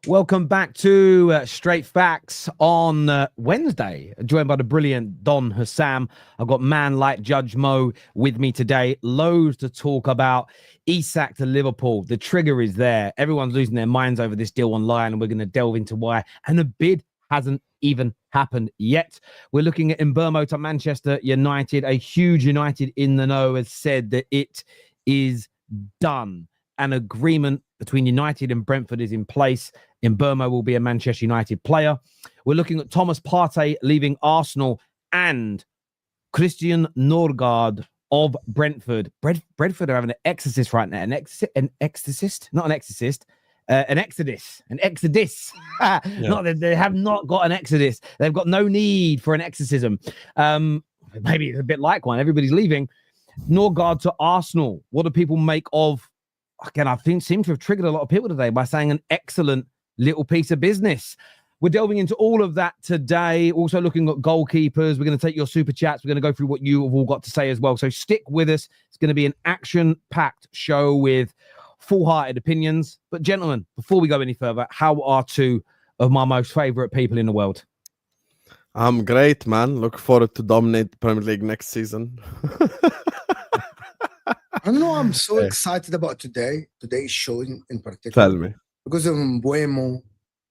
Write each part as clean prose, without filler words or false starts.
Welcome back to Straight Facts on Wednesday, joined by the brilliant Don Husam. I've got man like Judge Mo with me today. Loads to talk about. Isak to Liverpool. The trigger is there. Everyone's losing their minds over this deal online, and we're going to delve into why. And the bid hasn't even happened yet. We're looking at Mbeumo to Manchester United. A huge United in the know has said that it is done. An agreement between United and Brentford is in place. Mbeumo will be a Manchester United player. We're looking at Thomas Partey leaving Arsenal and Christian Nørgaard of Brentford. Brentford are having an exorcist right now. An exorcist? Not an exorcist. An exodus. Yeah. They have not got an exodus. They've got no need for an exorcism. Maybe it's a bit like one. Everybody's leaving. Norgaard to Arsenal. What do people make of? Again, I think seem to have triggered a lot of people today by saying an excellent little piece of business. We're delving into all of that today. Also looking at goalkeepers. We're going to take your super chats. We're going to go through what you have all got to say as well. So stick with us. It's going to be an action-packed show with full-hearted opinions. But gentlemen, before we go any further, how are two of my most favorite people in the world? I'm great, man. Look forward to dominate the Premier League next season. I don't know. I'm so excited about today's show in particular. Tell me. Because of Mbeumo,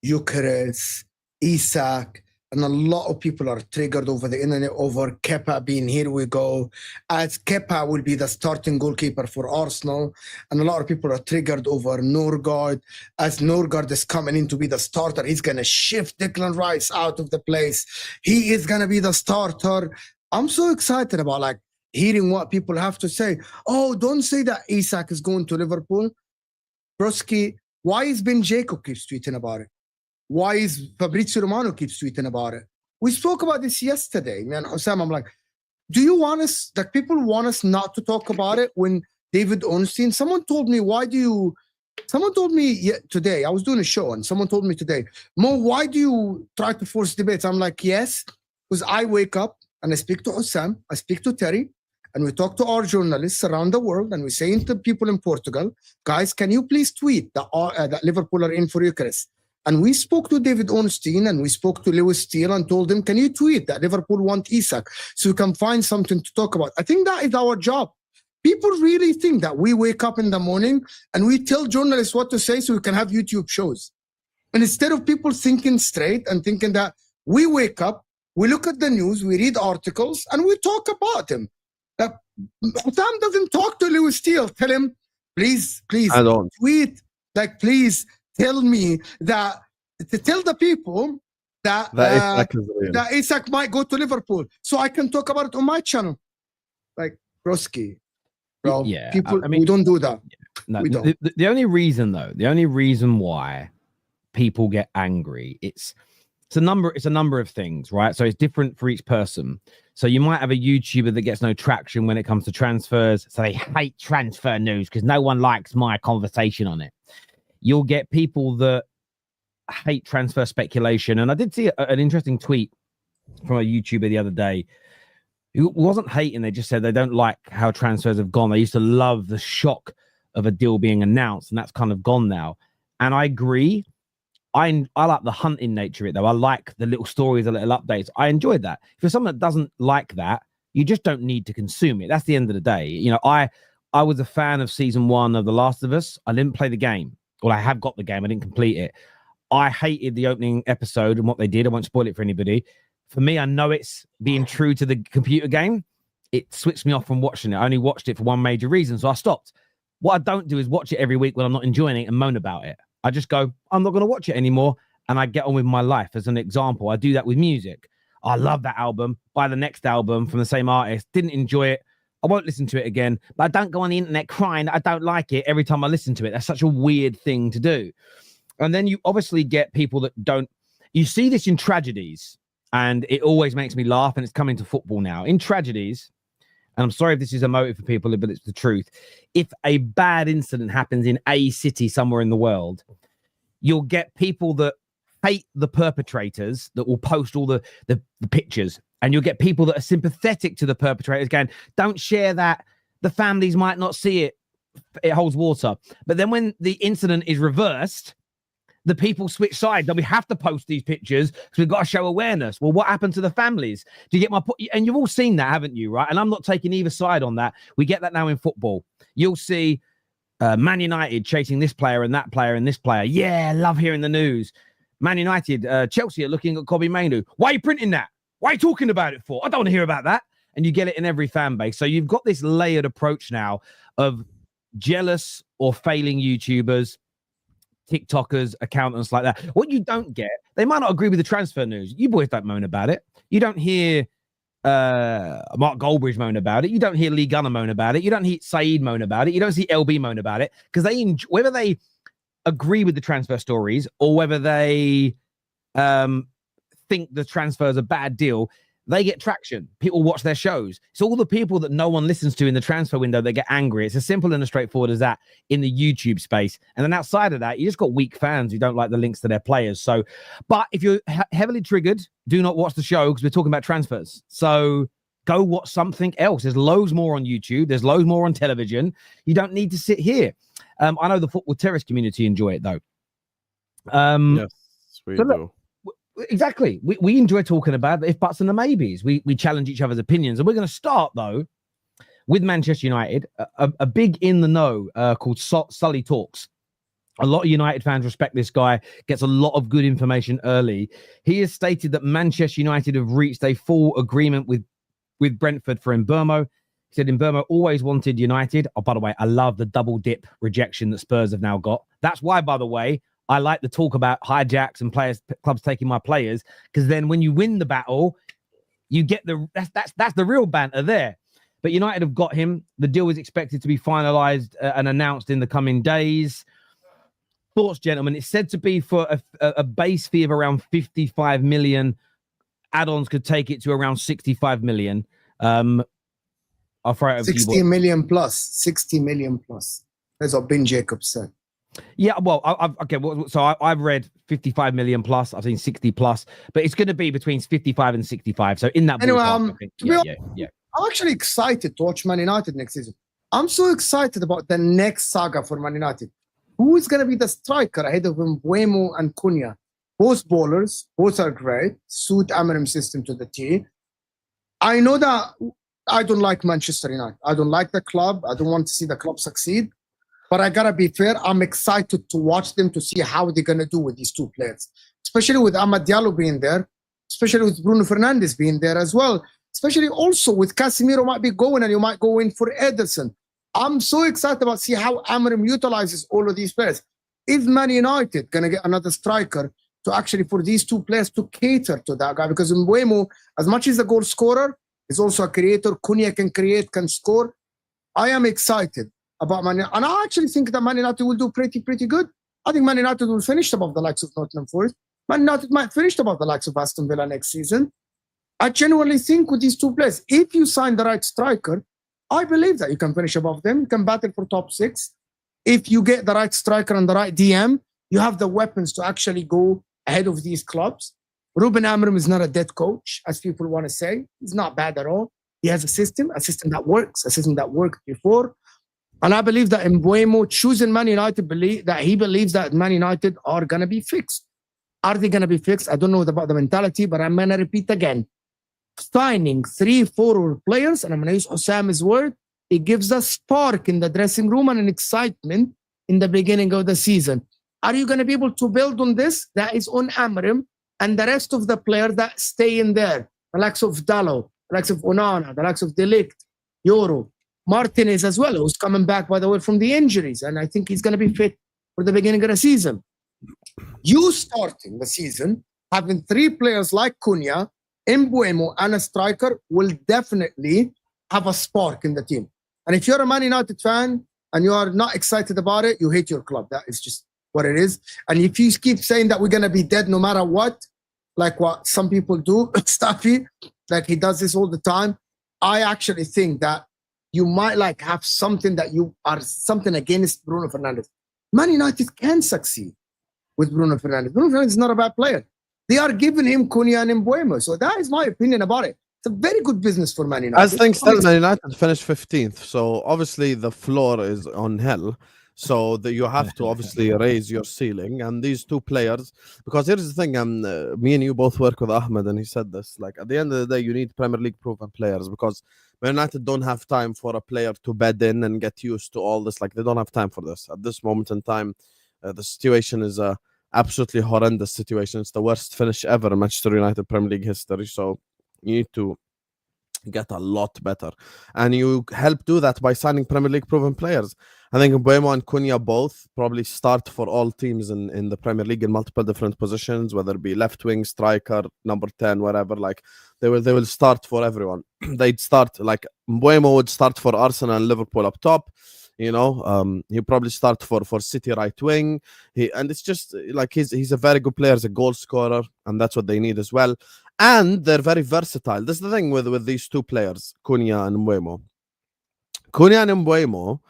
Gyökeres, Isak, and a lot of people are triggered over the internet over Kepa being here we go. As Kepa will be the starting goalkeeper for Arsenal. And a lot of people are triggered over Norgaard. As Norgaard is coming in to be the starter, he's going to shift Declan Rice out of the place. He is going to be the starter. I'm so excited about hearing what people have to say. Oh, don't say that Isak is going to Liverpool. Broski, why is Ben Jacob keeps tweeting about it? Why is Fabrizio Romano keeps tweeting about it? We spoke about this yesterday, man. Husam, I'm like, do you want us, people want us not to talk about it when David Ornstein, someone told me today, I was doing a show and someone told me today, Mo, why do you try to force debates? I'm like, yes, because I wake up and I speak to Husam, I speak to Terry, and we talk to our journalists around the world, and we say to people in Portugal, guys, can you please tweet that Liverpool are in for Gyökeres? And we spoke to David Ornstein and we spoke to Lewis Steele and told him, can you tweet that Liverpool want Isak so we can find something to talk about? I think that is our job. People really think that we wake up in the morning and we tell journalists what to say so we can have YouTube shows. And instead of people thinking straight and thinking that we wake up, we look at the news, we read articles, and we talk about him. Husam doesn't talk to Lewis Steele. Tell him, please, I don't. tweet. Please tell me that, to tell the people that Isak might go to Liverpool so I can talk about it on my channel. Broski, bro. Yeah, people, we don't do that. No, we don't. The only reason why people get angry, it's a number of things, right? So it's different for each person. So you might have a YouTuber that gets no traction when it comes to transfers. So they hate transfer news because no one likes my conversation on it. You'll get people that hate transfer speculation. And I did see an interesting tweet from a YouTuber the other day who wasn't hating. They just said they don't like how transfers have gone. They used to love the shock of a deal being announced, and that's kind of gone now. And I agree. I like the hunting nature of it, though. I like the little stories, the little updates. I enjoyed that. If you're someone that doesn't like that, you just don't need to consume it. That's the end of the day. You know, I was a fan of season 1 of The Last of Us. I didn't play the game. Well, I have got the game. I didn't complete it. I hated the opening episode and what they did. I won't spoil it for anybody. For me, I know it's being true to the computer game. It switched me off from watching it. I only watched it for one major reason, so I stopped. What I don't do is watch it every week when I'm not enjoying it and moan about it. I just go, I'm not going to watch it anymore, and I get on with my life. As an example, I do that with music. I love that album. Buy the next album from the same artist. Didn't enjoy it. I won't listen to it again. But I don't go on the internet crying that I don't like it every time I listen to it. That's such a weird thing to do. And then you obviously get people that don't. You see this in tragedies, and it always makes me laugh, and it's coming to football now. In tragedies, and I'm sorry if this is a motive for people, but it's the truth. If a bad incident happens in a city somewhere in the world, you'll get people that hate the perpetrators that will post all the pictures, and you'll get people that are sympathetic to the perpetrators going, don't share that. The families might not see it. It holds water. But then when the incident is reversed, the people switch sides. That we have to post these pictures because we've got to show awareness. Well, what happened to the families? Do you get my point? And you've all seen that, haven't you? Right? And I'm not taking either side on that. We get that now in football. You'll see Man United chasing this player and that player and this player. Yeah, love hearing the news. Man United, Chelsea are looking at Kobbie Mainoo. Why are you printing that? Why are you talking about it for? I don't want to hear about that. And you get it in every fan base. So you've got this layered approach now of jealous or failing YouTubers, TikTokers, accountants like that. What you don't get, they might not agree with the transfer news. You boys don't moan about it. You don't hear Mark Goldbridge moan about it. You don't hear Lee Gunner moan about it. You don't hear Saeed moan about it. You don't see LB moan about it because they whether they agree with the transfer stories or whether they think the transfer is a bad deal, they get traction. People watch their shows. So all the people that no one listens to in the transfer window, they get angry. It's as simple and as straightforward as that in the YouTube space. And then outside of that, you just got weak fans who don't like the links to their players. So, but if you're heavily triggered, do not watch the show because we're talking about transfers. So go watch something else. There's loads more on YouTube. There's loads more on television. You don't need to sit here. I know the Football Terrace community enjoy it though. Yes, we do. Look, exactly. We enjoy talking about the if buts and the maybes. We challenge each other's opinions. And we're going to start, though, with Manchester United, a big in the know called Sully Talks. A lot of United fans respect this guy, gets a lot of good information early. He has stated that Manchester United have reached a full agreement with Brentford for Mbeumo. He said Mbeumo always wanted United. Oh, by the way, I love the double dip rejection that Spurs have now got. That's why, by the way, I like to talk about hijacks and clubs taking my players, because then when you win the battle, you get that's the real banter there. But United have got him. The deal is expected to be finalised and announced in the coming days. Thoughts, gentlemen? It's said to be for a base fee of around 55 million. Add-ons could take it to around 65 million. I'll throw it over 60 million plus. 60 million plus. That's what Ben Jacobs said. Yeah, well, I've read 55 million plus. I've seen 60 plus, but it's going to be between 55 and 65. So in that ballpark, I'm actually excited to watch Man United next season. I'm so excited about the next saga for Man United. Who is going to be the striker ahead of Mbeumo and Cunha? Both bowlers, both are great. Suit Amarim's system to the T. I know that I don't like Manchester United. I don't like the club. I don't want to see the club succeed. But I gotta be fair, I'm excited to watch them to see how they're gonna do with these two players, especially with Amad Diallo being there, especially with Bruno Fernandes being there as well, especially also with Casemiro might be going and you might go in for Ederson. I'm so excited about see how Amarim utilizes all of these players. Is Man United gonna get another striker to actually for these two players to cater to that guy? Because Mbeumo, as much as a goal scorer, is also a creator. Cunha can create, can score. I am excited about Man United. And I actually think that Man United will do pretty good. I think Man United will finish above the likes of Nottingham Forest. Man United might finish above the likes of Aston Villa next season. I genuinely think with these two players, if you sign the right striker, I believe that you can finish above them. You can battle for top 6. If you get the right striker and the right DM, you have the weapons to actually go ahead of these clubs. Ruben Amorim is not a dead coach, as people want to say. He's not bad at all. He has a system that works, a system that worked before. And I believe that Mbeumo choosing Man United, he believes that Man United are going to be fixed. Are they going to be fixed? I don't know about the mentality, but I'm going to repeat again. Signing 3-4 players, and I'm going to use Husam's word, it gives a spark in the dressing room and an excitement in the beginning of the season. Are you going to be able to build on this? That is on Amorim and the rest of the players that stay in there. The likes of Dalot, the likes of Onana, the likes of De Ligt, Yoro, Martinez as well, who's coming back, by the way, from the injuries. And I think he's going to be fit for the beginning of the season. You starting the season, having 3 players like Cunha, Mbeumo, and a striker will definitely have a spark in the team. And if you're a Man United fan and you are not excited about it, you hate your club. That is just what it is. And if you keep saying that we're going to be dead no matter what, like what some people do, Staffy, like he does this all the time, I actually think that you might like have something that you are something against Bruno Fernandes. Man United can succeed with Bruno Fernandes. Bruno Fernandes is not a bad player. They are giving him Cunha and Mbeumo. So that is my opinion about it. It's a very good business for Man United. As things stand, Man United finished 15th. So obviously the floor is on hell. So you have to obviously raise your ceiling. And these two players, because here's the thing, me and you both work with Ahmed, and he said this, like at the end of the day, you need Premier League proven players, because Man United don't have time for a player to bed in and get used to all this. Like, they don't have time for this. At this moment in time, the situation is a absolutely horrendous situation. It's the worst finish ever in Manchester United Premier League history. So you need to get a lot better, and you help do that by signing Premier League proven players. I think Mbeumo and Cunha both probably start for all teams in the Premier League in multiple different positions, whether it be left wing, striker, number 10, whatever. Like, they will start for everyone. They'd start, like, Mbeumo would start for Arsenal and Liverpool up top. He'll probably start for City right wing. And it's just like he's a very good player, he's a goal scorer, and that's what they need as well. And they're very versatile. This is the thing with these two players, Cunha and Mbeumo. Cunha and Mbeumo,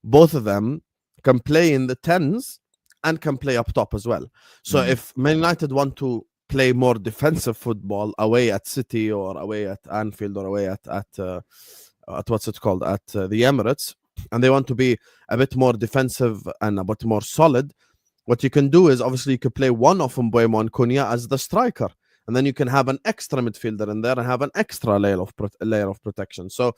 both of them can play in the 10s and can play up top as well. So if Man United want to play more defensive football away at City or away at Anfield or away at what's it called, at the Emirates, and they want to be a bit more defensive and a bit more solid, what you can do is obviously you could play one of Mbeumo and Cunha as the striker, and then you can have an extra midfielder in there and have an extra layer of protection. So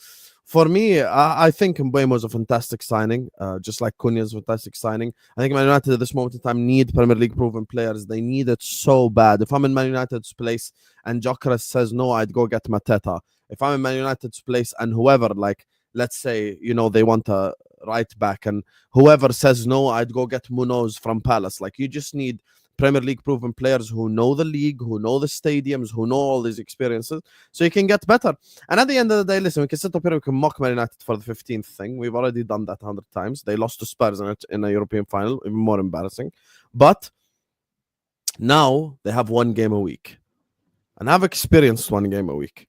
for me, I think Mbeumo is a fantastic signing, just like Cunha is a fantastic signing. I think Man United at this moment in time need Premier League proven players. They need it so bad. If I'm in Man United's place and Gyökeres says no, I'd go get Mateta. If I'm in Man United's place and whoever, like, let's say, they want a right back, and whoever says no, I'd go get Munoz from Palace. Like, you just need Premier League proven players who know the league, who know the stadiums, who know all these experiences, so you can get better. And at the end of the day, listen, we can sit up here, we can mock Man United for the 15th thing. We've already done that 100 times. They lost to Spurs in a European final, even more embarrassing. But now they have one game a week, and I've experienced one game a week.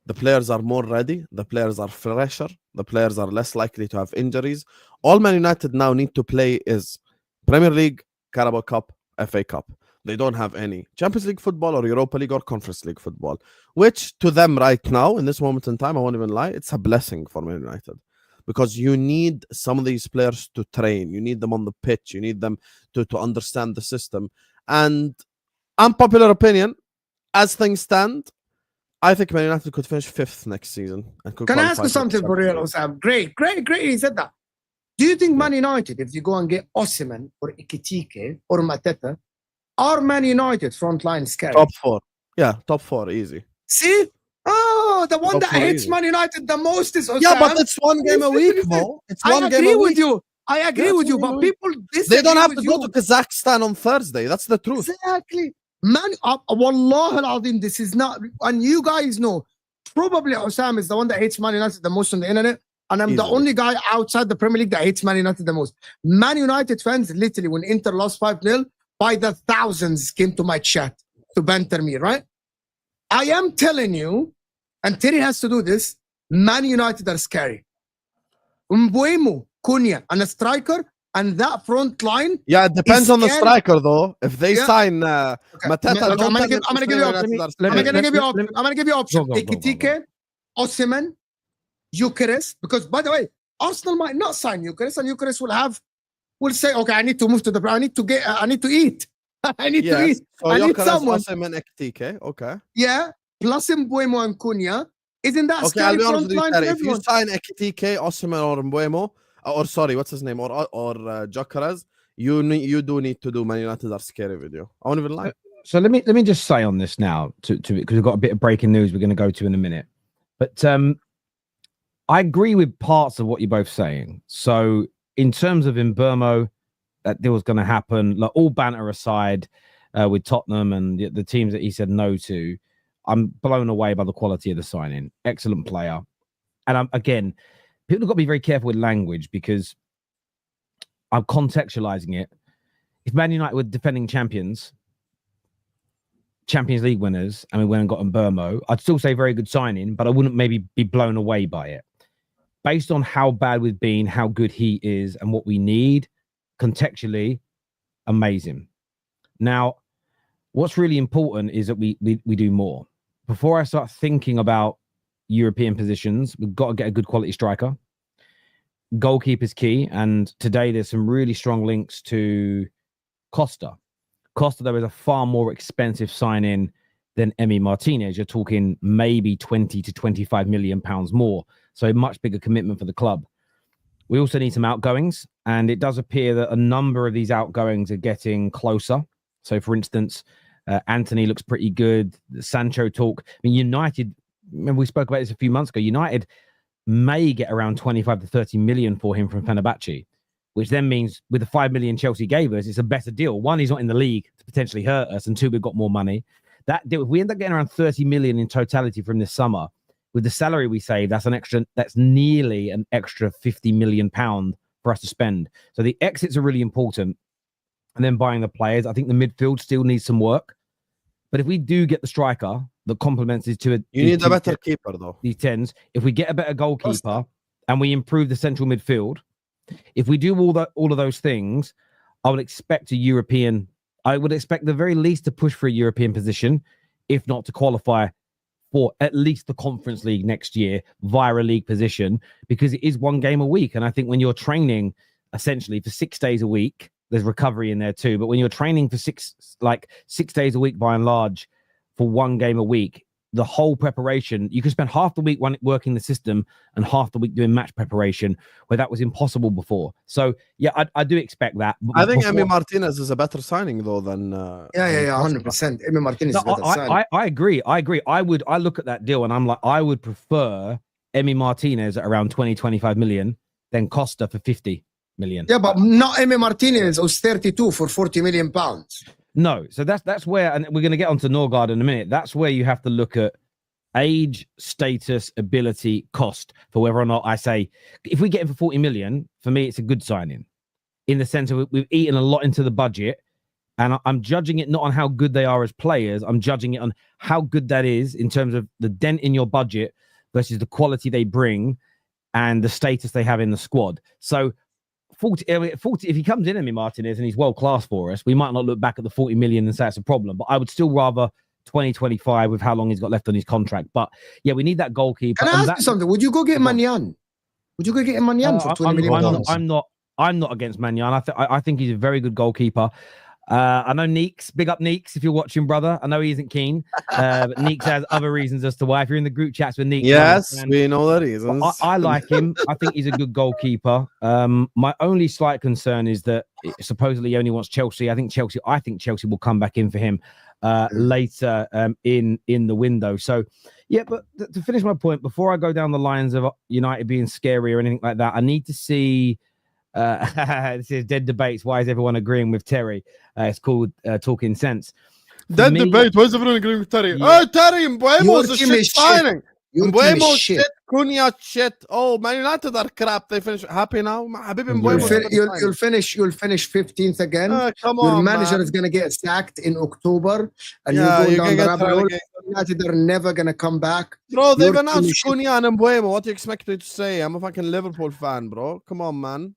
The players are more ready. The players are fresher. The players are less likely to have injuries. All Man United now need to play is Premier League, Carabao Cup, FA Cup. They don't have any Champions League football or Europa League or Conference League football, which to them right now, in this moment in time, I won't even lie, it's a blessing for Man United, because you need some of these players to train. You need them on the pitch. You need them to understand the system. And unpopular opinion, as things stand, I think Man United could finish 5th next season. Can I ask you something for real, Husam? Great. He said that. Do you think Man United, if you go and get Osimhen or Ekitike or Mateta, are Man United frontline scary? Top 4. Yeah, top 4, easy. See? Oh, the one that hates Man United the most is Husam. Yeah, but it's one game a week, Mo. It's one game a week. I agree with you, but people they don't have to go to Kazakhstan on Thursday. That's the truth. Exactly. Man, Wallah al-Azim, this is not, and you guys know, probably Husam is the one that hates Man United the most on the internet, and I'm the only guy outside the Premier League that hates Man United the most. Man United fans, literally, when Inter lost 5-0, by the thousands came to my chat to banter me, right? I am telling you, and Terry has to do this, Man United are scary. Mbeumo, Cunha, and a striker, and that front line. Yeah, it depends on the striker, though. If they sign Mateta, I'm going to give you options. I'm going to give you options. Ekitike, Osimhen, Gyökeres. Because, by the way, Arsenal might not sign Gyökeres, and Gyökeres will say, okay, I need to move to I need to eat. I need to eat. So I need someone. Osimhen, Ekitike, okay. Yeah, plus Mbeumo and Cunha. Isn't that okay? I'll be honest front with you, line? if you sign Ekitike, Osimhen, or Mbeumo, or sorry, what's his name, or Gyökeres, you do need to do Man United are scary video. I won't even lie. So let me just say on this now, to because we've got a bit of breaking news we're going to go to in a minute. But I agree with parts of what you're both saying. So in terms of Mbeumo, that deal was going to happen. Like, all banter aside, with Tottenham and the teams that he said no to, I'm blown away by the quality of the signing. Excellent player. And again, people have got to be very careful with language, because I'm contextualizing it. If Man United were defending champions, Champions League winners, and we went and got Mbeumo, I'd still say very good signing, but I wouldn't maybe be blown away by it. Based on how bad we've been, how good he is, and what we need, contextually, amazing. Now, what's really important is that we do more. Before I start thinking about European positions, we've got to get a good quality striker. goalkeeper's key. And today there's some really strong links to Costa. Costa, though, is a far more expensive sign-in than Emi Martinez. You're talking maybe 20 to 25 million pounds more. So a much bigger commitment for the club. We also need some outgoings, and it does appear that a number of these outgoings are getting closer. So, for instance, Anthony looks pretty good. The Sancho talk. I mean, United, remember we spoke about this a few months ago, United may get around 25 to 30 million for him from Fenerbahce, which then means with the 5 million Chelsea gave us, it's a better deal. One, he's not in the league to potentially hurt us, and two, we've got more money. That deal, if we end up getting around 30 million in totality from this summer, with the salary we save, that's nearly an extra 50 million pound for us to spend. So the exits are really important. And then buying the players, I think the midfield still needs some work. But if we do get the striker that complements these two, you need a better keeper though. These 10s. If we get a better goalkeeper and we improve the central midfield, if we do all of those things, I would expect the very least to push for a European position, if not to qualify for at least the Conference League next year via a league position, because it is one game a week. And I think when you're training essentially for 6 days a week, there's recovery in there too. But when you're training for 6 days a week by and large for one game a week, the whole preparation, you can spend half the week working the system and half the week doing match preparation, where that was impossible before. So yeah, I do expect that. I think Emi Martinez is a better signing though than 100%. Emi Martinez is a better signing. I agree. I look at that deal and I'm like, I would prefer Emi Martinez at around 20-25 million than Costa for 50 million. Yeah, but not Emi Martinez who's 32 for 40 million pounds. No, so that's where, and we're going to get onto Norgaard in a minute. That's where you have to look at age, status, ability, cost for whether or not I say, if we get him for 40 million, for me, it's a good signing in the sense of we've eaten a lot into the budget, and I'm judging it not on how good they are as players. I'm judging it on how good that is in terms of the dent in your budget versus the quality they bring and the status they have in the squad. So 40, if he comes in, Emi Martinez, and he's world class for us, we might not look back at the 40 million and say it's a problem, but I would still rather 2025 with how long he's got left on his contract. But yeah, we need that goalkeeper. Can I ask you something? Would you go get Manyan? Would you go get Manyan for 20 million? I'm not against Manyan. I think he's a very good goalkeeper. I know Neeks, big up Neeks if you're watching, brother. I know he isn't keen, but Neeks has other reasons as to why. If you're in the group chats with Neeks, yes, we know the reasons. I like him. I think he's a good goalkeeper. My only slight concern is that supposedly he only wants Chelsea. I think Chelsea will come back in for him later in the window. So yeah, but to finish my point, before I go down the lines of United being scary or anything like that, I need to see. This is Dead Debates. Why is everyone agreeing with Terry? It's called Talking Sense. Dead Debate. Why is everyone agreeing with Terry? Yeah. Oh, Terry, Mbeumo is a shit signing. Mbeumo shit. Cunha shit. Oh, Man United are crap. They finish happy now. You'll finish 15th again. Come Your on, manager man. is gonna get sacked in October, and you're you're going down the gonna rabbit hole. get United are never gonna come back. Bro, they've Your announced team is Cunha and Mbeumo. What do you expect me to say? I'm a fucking Liverpool fan, bro. Come on, man.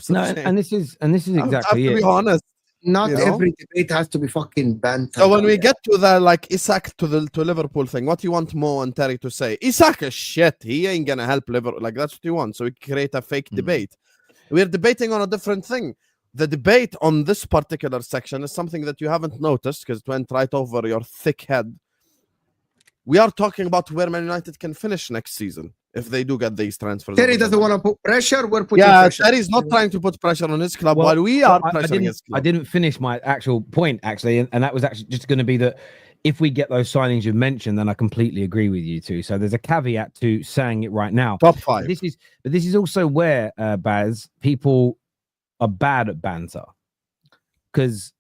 No, and this is exactly I have to it. be honest. Not You know? every debate has to be fucking banned. So when we get to the Isak to Liverpool thing, what do you want Mo and Terry to say? Isak is shit. He ain't gonna help Liverpool. Like that's what you want. So we create a fake debate. We're debating on a different thing. The debate on this particular section is something that you haven't noticed because it went right over your thick head. We are talking about where Man United can finish next season if they do get these transfers. Terry doesn't want to put pressure. We're putting pressure. Terry's not trying to put pressure on his club Well, while we are pressuring his club. I didn't finish my actual point, actually, and that was actually just going to be that if we get those signings you've mentioned, then I completely agree with you too. So there's a caveat to saying it right now. Top 5. But this is also where, Baz, people are bad at banter. Because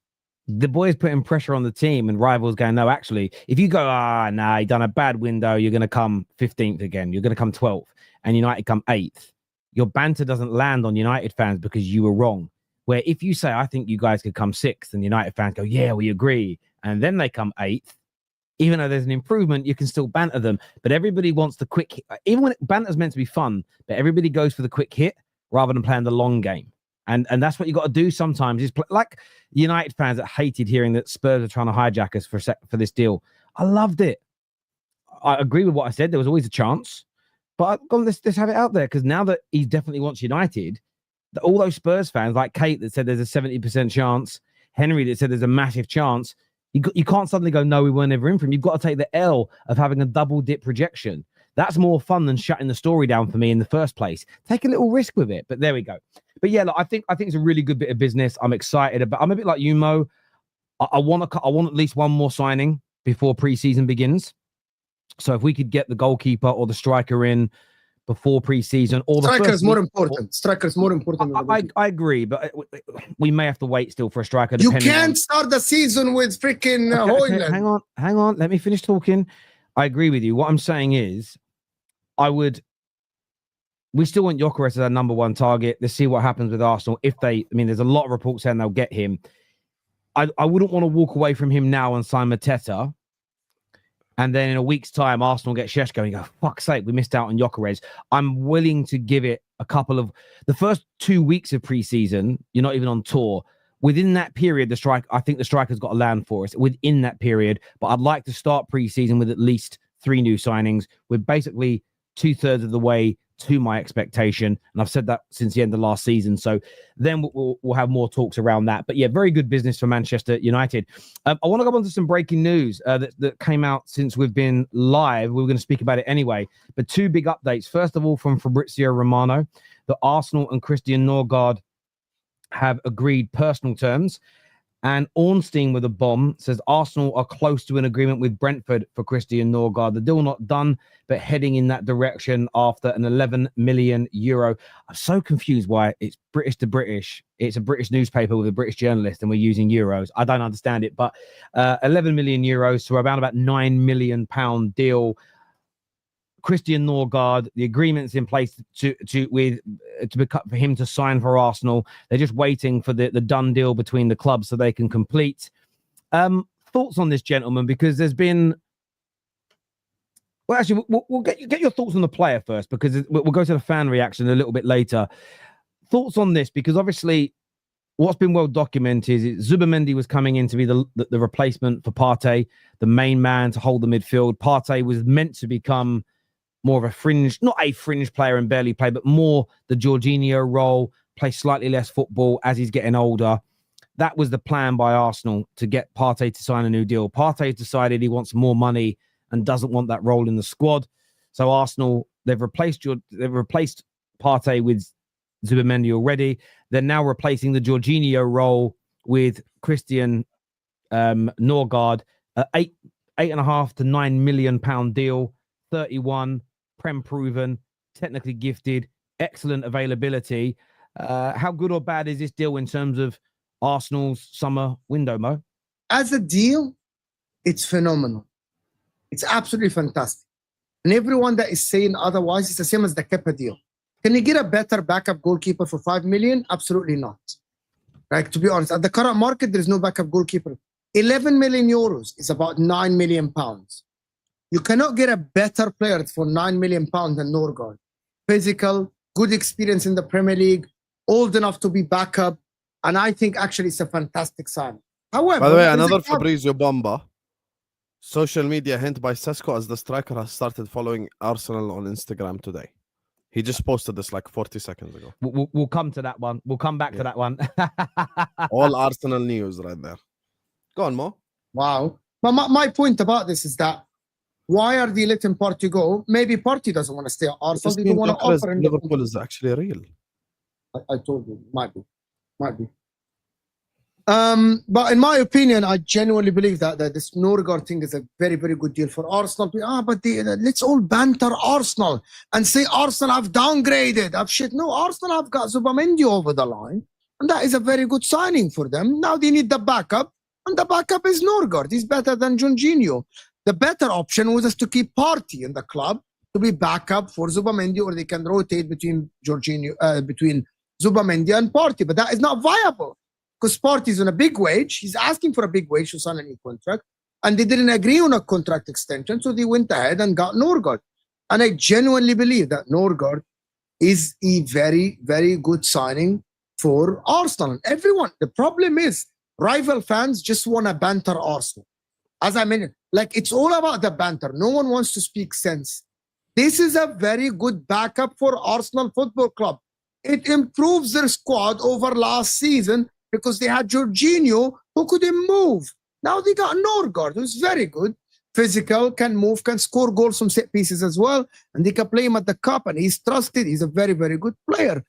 the boys putting pressure on the team and rivals going, no, actually, if you go, you done a bad window, you're going to come 15th again. You're going to come 12th and United come 8th. Your banter doesn't land on United fans because you were wrong. Where if you say, I think you guys could come 6th and United fans go, yeah, we agree. And then they come 8th, even though there's an improvement, you can still banter them. But everybody wants the quick hit. Even when banter's meant to be fun, but everybody goes for the quick hit rather than playing the long game. And that's what you got to do sometimes. Is like United fans that hated hearing that Spurs are trying to hijack us for this deal. I loved it. I agree with what I said. There was always a chance, but let's have it out there, because now that he definitely wants United, all those Spurs fans like Kate that said there's a 70% chance, Henry that said there's a massive chance, you can't suddenly go, no, we weren't ever in for him. You've got to take the L of having a double dip projection. That's more fun than shutting the story down for me in the first place. Take a little risk with it, but there we go. But yeah, look, I think it's a really good bit of business. I'm excited about. I'm a bit like you, Mo. I want at least one more signing before preseason begins. So if we could get the goalkeeper or the striker in before preseason, or the striker is more important. Striker is more important. I agree, but we may have to wait still for a striker. You can't start the season with freaking Højlund. Hang on. Let me finish talking. I agree with you. What I'm saying is, we still want Gyökeres as our number one target. Let's see what happens with Arsenal. There's a lot of reports saying they'll get him. I wouldn't want to walk away from him now and sign Mateta. And then in a week's time, Arsenal get Šeško and you go, fuck's sake, we missed out on Gyökeres. I'm willing to give it the first 2 weeks of preseason. You're not even on tour. Within that period, I think the striker's got to land for us within that period. But I'd like to start preseason with at least 3 new signings. We're basically 2/3 of the way to my expectation, and I've said that since the end of last season. So then we'll have more talks around that. But yeah, very good business for Manchester United. I want to go on to some breaking news that came out since we've been live. We were going to speak about it anyway, but 2 big updates. First of all, from Fabrizio Romano, that Arsenal and Christian Nørgaard have agreed personal terms. And Ornstein with a bomb says Arsenal are close to an agreement with Brentford for Christian Norgaard. The deal not done, but heading in that direction after an 11 million euro. I'm so confused why it's British to British. It's a British newspaper with a British journalist and we're using euros. I don't understand it, but 11 million euros, so around about £9 million deal. Christian Norgaard, the agreement's in place for him to sign for Arsenal. They're just waiting for the done deal between the clubs so they can complete. Thoughts on this, gentleman? Because there's been... Well, actually, we'll get your thoughts on the player first, because we'll go to the fan reaction a little bit later. Thoughts on this, because obviously what's been well documented is Zubimendi was coming in to be the replacement for Partey, the main man to hold the midfield. Partey was meant to become more of a fringe, not a fringe player and barely play, but more the Jorginho role, play slightly less football as he's getting older. That was the plan by Arsenal, to get Partey to sign a new deal. Partey decided he wants more money and doesn't want that role in the squad. So Arsenal, they've replaced Partey with Zubimendi already. They're now replacing the Jorginho role with Christian Norgaard, £8.5 to £9 million deal, 31. Prem proven, technically gifted, excellent availability. How good or bad is this deal in terms of Arsenal's summer window, Mo? As a deal, it's phenomenal. It's absolutely fantastic. And everyone that is saying otherwise, it's the same as the Kepa deal. Can you get a better backup goalkeeper for 5 million? Absolutely not. Like, to be honest, at the current market, there's no backup goalkeeper. 11 million euros is about £9 million. You cannot get a better player for £9 million than Norgaard. Physical, good experience in the Premier League, old enough to be backup, and I think actually it's a fantastic sign. However, by the way, another Fabrizio Bomba. Social media hint by Sesko as the striker has started following Arsenal on Instagram today. He just posted this like 40 seconds ago. We'll come to that one. We'll come back to that one. All Arsenal news right there. Go on, Mo. Wow. But my point about this is that why are they letting Partey go? Maybe Partey doesn't want to stay at Arsenal. They don't want to offer him. Liverpool is actually real. I told you, might be. But in my opinion, I genuinely believe that this Norgaard thing is a very, very good deal for Arsenal. Let's all banter Arsenal and say Arsenal have downgraded. No, Arsenal have got Zubimendi over the line, and that is a very good signing for them. Now they need the backup, and the backup is Norgaard. He's better than Jorginho. The better option was just to keep Partey in the club to be backup for Zubimendi, or they can rotate between between Zubimendi and Partey. But that is not viable because Partey is on a big wage. He's asking for a big wage to sign a new contract, and they didn't agree on a contract extension, so they went ahead and got Norgaard. And I genuinely believe that Norgaard is a very, very good signing for Arsenal. Everyone, the problem is rival fans just want to banter Arsenal. As I mentioned, like, it's all about the banter. No one wants to speak sense. This is a very good backup for Arsenal Football Club. It improves their squad over last season because they had Jorginho who couldn't move. Now they got Nørgaard, who's very good, physical, can move, can score goals from set pieces as well, and they can play him at the cup, and he's trusted. He's a very, very good player.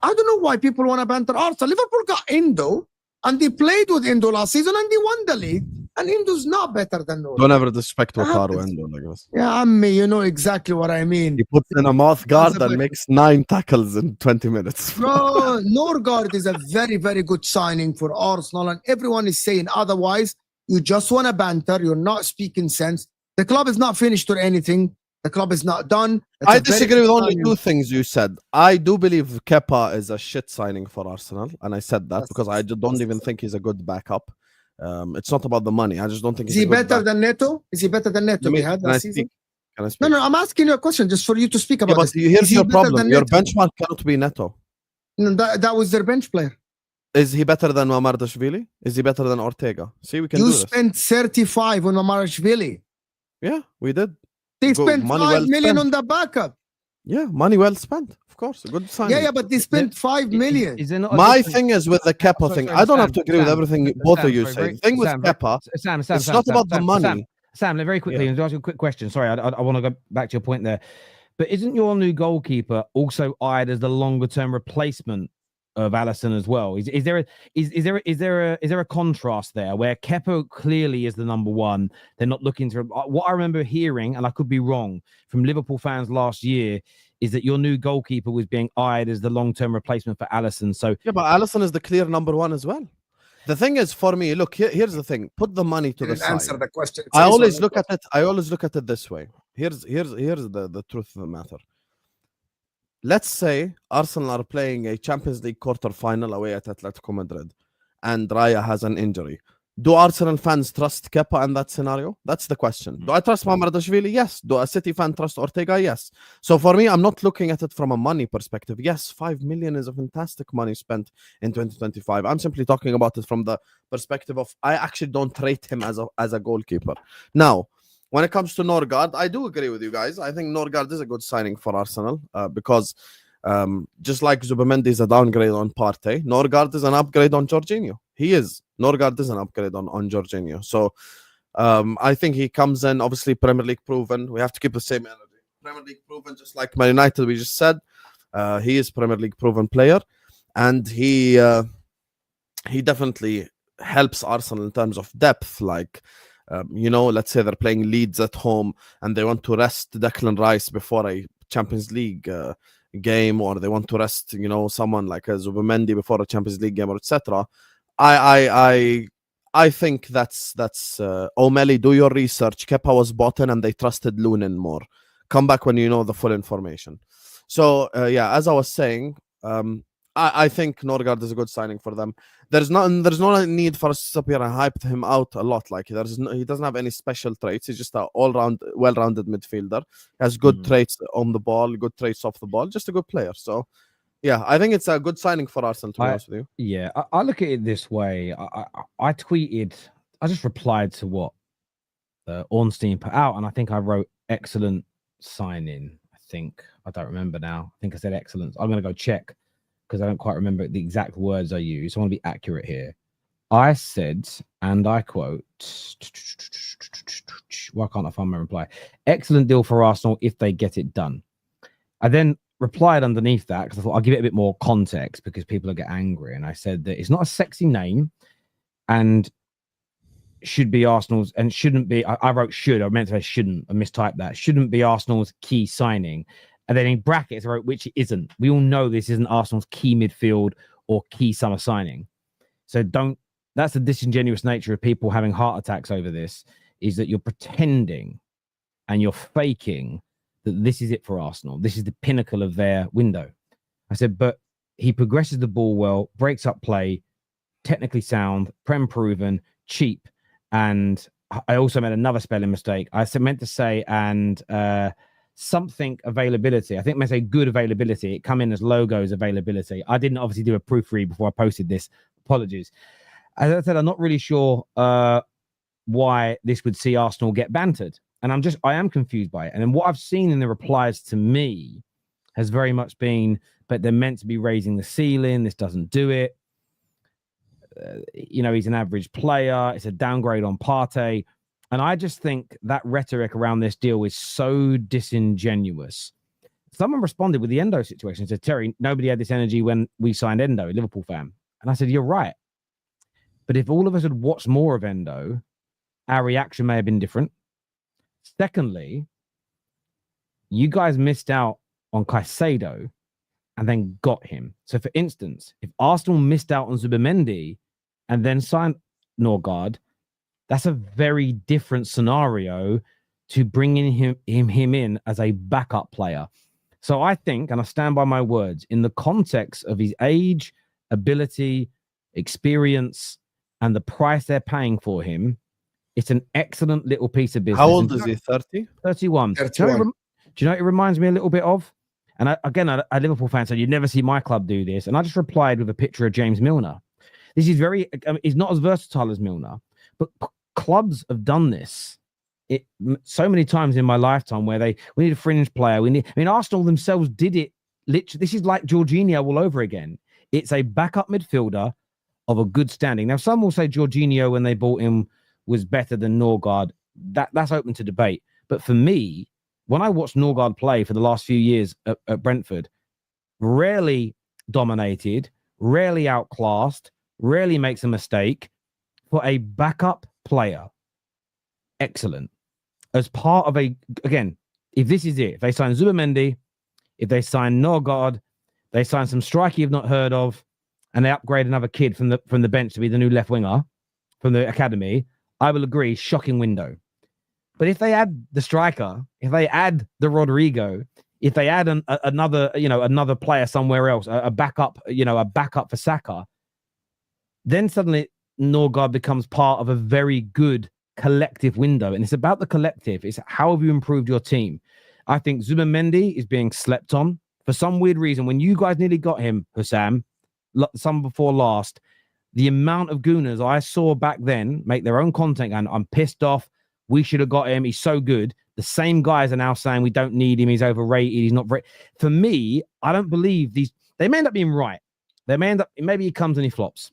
I don't know why people want to banter Arsenal. Liverpool got Indo, and they played with Indo last season, and they won the league. And Indo's not better than Nørgaard. Don't ever disrespect Wataru Endo like this. Yeah, you know exactly what I mean. He puts in a mouth guard and makes 9 tackles in 20 minutes. No, Norgaard is a very, very good signing for Arsenal, and everyone is saying otherwise. You just want to banter. You're not speaking sense. The club is not finished or anything. The club is not done. I disagree with only 2 things you said. I do believe Kepa is a shit signing for Arsenal, and I said that because I don't even think he's a good backup. It's not about the money. I just don't think. Is he better than Neto? Is he better than Neto we had last season? Can I speak? No, I'm asking you a question just for you to speak about but this. Here's your problem. Your benchmark cannot be Neto. No, that was their bench player. Is he better than Mamardashvili? Is he better than Ortega? See, we can do this. You spent 35 on Mamardashvili. Yeah, we did. They spent 5 million on the backup. Yeah, money well spent. Of course, a good sign. Yeah, but they spent 5 million. My thing is with the Kepa thing. I don't have to agree with everything both of you say. The thing with Kepa, it's not about the money. Sam, very quickly, I'll ask you a quick question. Sorry, I want to go back to your point there. But isn't your new goalkeeper also eyed as the longer-term replacement of Alisson as well? Is there a contrast there where Kepa clearly is the number one? They're not looking to. What I remember hearing, and I could be wrong, from Liverpool fans last year, is that your new goalkeeper was being eyed as the long-term replacement for Alisson. So yeah, but Alisson is the clear number one as well. The thing is, for me, look, here's the thing: put the money to the side. Answer the question. I always look at it this way. Here's the truth of the matter. Let's say Arsenal are playing a Champions League quarter-final away at Atletico Madrid, and Raya has an injury. Do Arsenal fans trust Kepa in that scenario? That's the question. Do I trust Mamardashvili? Yes. Do a City fan trust Ortega? Yes. So for me, I'm not looking at it from a money perspective. Yes, 5 million is a fantastic money spent in 2025. I'm simply talking about it from the perspective of I actually don't rate him as a goalkeeper. Now, when it comes to Norgaard, I do agree with you guys. I think Norgaard is a good signing for Arsenal because just like Zubimendi is a downgrade on Partey, Norgaard is an upgrade on Jorginho. He is. Norgaard is an upgrade on Jorginho. So I think he comes in, obviously Premier League proven. We have to keep the same energy. Premier League proven, just like Man United, we just said. He is Premier League proven player. And he definitely helps Arsenal in terms of depth. Like, let's say they're playing Leeds at home and they want to rest Declan Rice before a Champions League game, or they want to rest, someone like a Zubimendi before a Champions League game, or etc. I think that's O'Malley, do your research. Kepa was bought in and they trusted Lunin more. Come back when you know the full information. So as I was saying, I think Norgaard is a good signing for them. There's no need for us to sit here and hype him out a lot. Like he doesn't have any special traits. He's just an all-round, well-rounded midfielder. He has good traits on the ball, good traits off the ball. Just a good player. So, yeah, I think it's a good signing for Arsenal, to be honest with you. Yeah, I look at it this way. I tweeted, I just replied to what Ornstein put out, and I think I wrote excellent signing. I don't remember now. I think I said excellent. I'm going to go check, because I don't quite remember the exact words I used. I want to be accurate here. I said, and I quote, why can't I find my reply? Excellent deal for Arsenal if they get it done. I then replied underneath that because I thought I'll give it a bit more context because people will get angry. And I said that it's not a sexy name and should be Arsenal's, and shouldn't be, I wrote should, I meant to say shouldn't, I mistyped that, shouldn't be Arsenal's key signing. And then in brackets, I wrote, which it isn't. We all know this isn't Arsenal's key midfield or key summer signing. So that's the disingenuous nature of people having heart attacks over this, is that you're pretending and you're faking that this is it for Arsenal. This is the pinnacle of their window. I said, but he progresses the ball well, breaks up play, technically sound, prem proven, cheap. And I also made another spelling mistake. I meant to say, and something availability. I think I meant to say good availability. It come in as logos availability. I didn't obviously do a proofread before I posted this. Apologies. As I said, I'm not really sure why this would see Arsenal get bantered. And I am confused by it. And then what I've seen in the replies to me has very much been, but they're meant to be raising the ceiling. This doesn't do it. He's an average player. It's a downgrade on Partey. And I just think that rhetoric around this deal is so disingenuous. Someone responded with the Endo situation and said, Terry, nobody had this energy when we signed Endo, a Liverpool fan. And I said, you're right. But if all of us had watched more of Endo, our reaction may have been different. Secondly, you guys missed out on Caicedo and then got him. So, for instance, if Arsenal missed out on Zubimendi and then signed Norgaard, that's a very different scenario to bringing him in as a backup player. So I think, and I stand by my words, in the context of his age, ability, experience, and the price they're paying for him, it's an excellent little piece of business. How old is he? 30? 31. 31. Do you know what it reminds me a little bit of? And a Liverpool fan said, you'd never see my club do this. And I just replied with a picture of James Milner. This is he's not as versatile as Milner, but clubs have done this so many times in my lifetime where we need a fringe player. Arsenal themselves did it. Literally, this is like Jorginho all over again. It's a backup midfielder of a good standing. Now, some will say Jorginho, when they bought him, was better than Norgaard. That's open to debate. But for me, when I watched Norgaard play for the last few years at Brentford, rarely dominated, rarely outclassed, rarely makes a mistake. For a backup player, excellent. As part of if this is it, if they sign Zubimendi, if they sign Norgaard, they sign some striker you've not heard of, and they upgrade another kid from the bench to be the new left winger from the academy, I will agree, shocking window. But if they add the striker, if they add the Rodrigo, if they add another player somewhere else, a backup for Saka, then suddenly Norgaard becomes part of a very good collective window. And it's about the collective. It's how have you improved your team? I think Zubimendi is being slept on for some weird reason. When you guys nearly got him, Husam, some before last, the amount of gooners I saw back then make their own content and I'm pissed off. We should have got him. He's so good. The same guys are now saying we don't need him. He's overrated. He's not very. For me, I don't believe these. They may end up being right. Maybe he comes and he flops.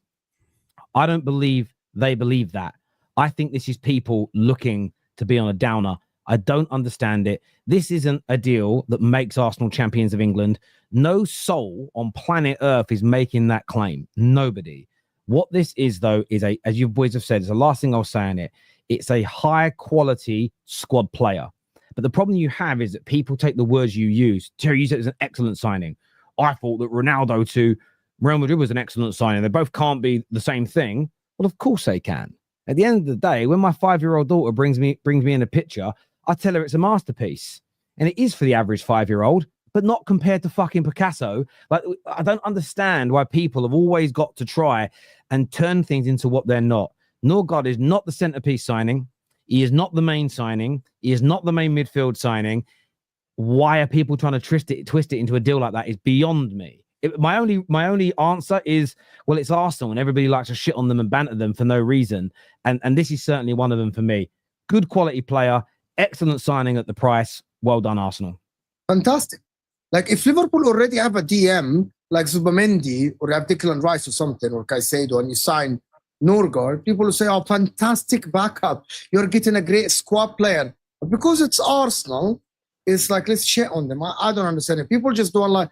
I don't believe they believe that. I think this is people looking to be on a downer. I don't understand it. This isn't a deal that makes Arsenal champions of England. No soul on planet Earth is making that claim. Nobody. What this is, though, is as you boys have said, it's the last thing I'll say on it. It's a high quality squad player. But the problem you have is that people take the words you use. Terry, you said it's an excellent signing. I thought that Ronaldo to Real Madrid was an excellent signing. They both can't be the same thing. Well, of course they can. At the end of the day, when my 5-year-old daughter brings me in a picture, I tell her it's a masterpiece. And it is for the average 5-year-old, but not compared to fucking Picasso. Like, I don't understand why people have always got to try and turn things into what they're not. Norgaard is not the centerpiece signing. He is not the main signing. He is not the main midfield signing. Why are people trying to twist it into a deal like that is beyond me. My only answer is, well, it's Arsenal and everybody likes to shit on them and banter them for no reason. And this is certainly one of them for me. Good quality player, excellent signing at the price. Well done, Arsenal. Fantastic. Like if Liverpool already have a DM like Zubimendi or have Declan Rice or something or Caicedo and you sign Norgaard, people will say, oh, fantastic backup. You're getting a great squad player. But because it's Arsenal, it's like, let's shit on them. I don't understand it. People just don't like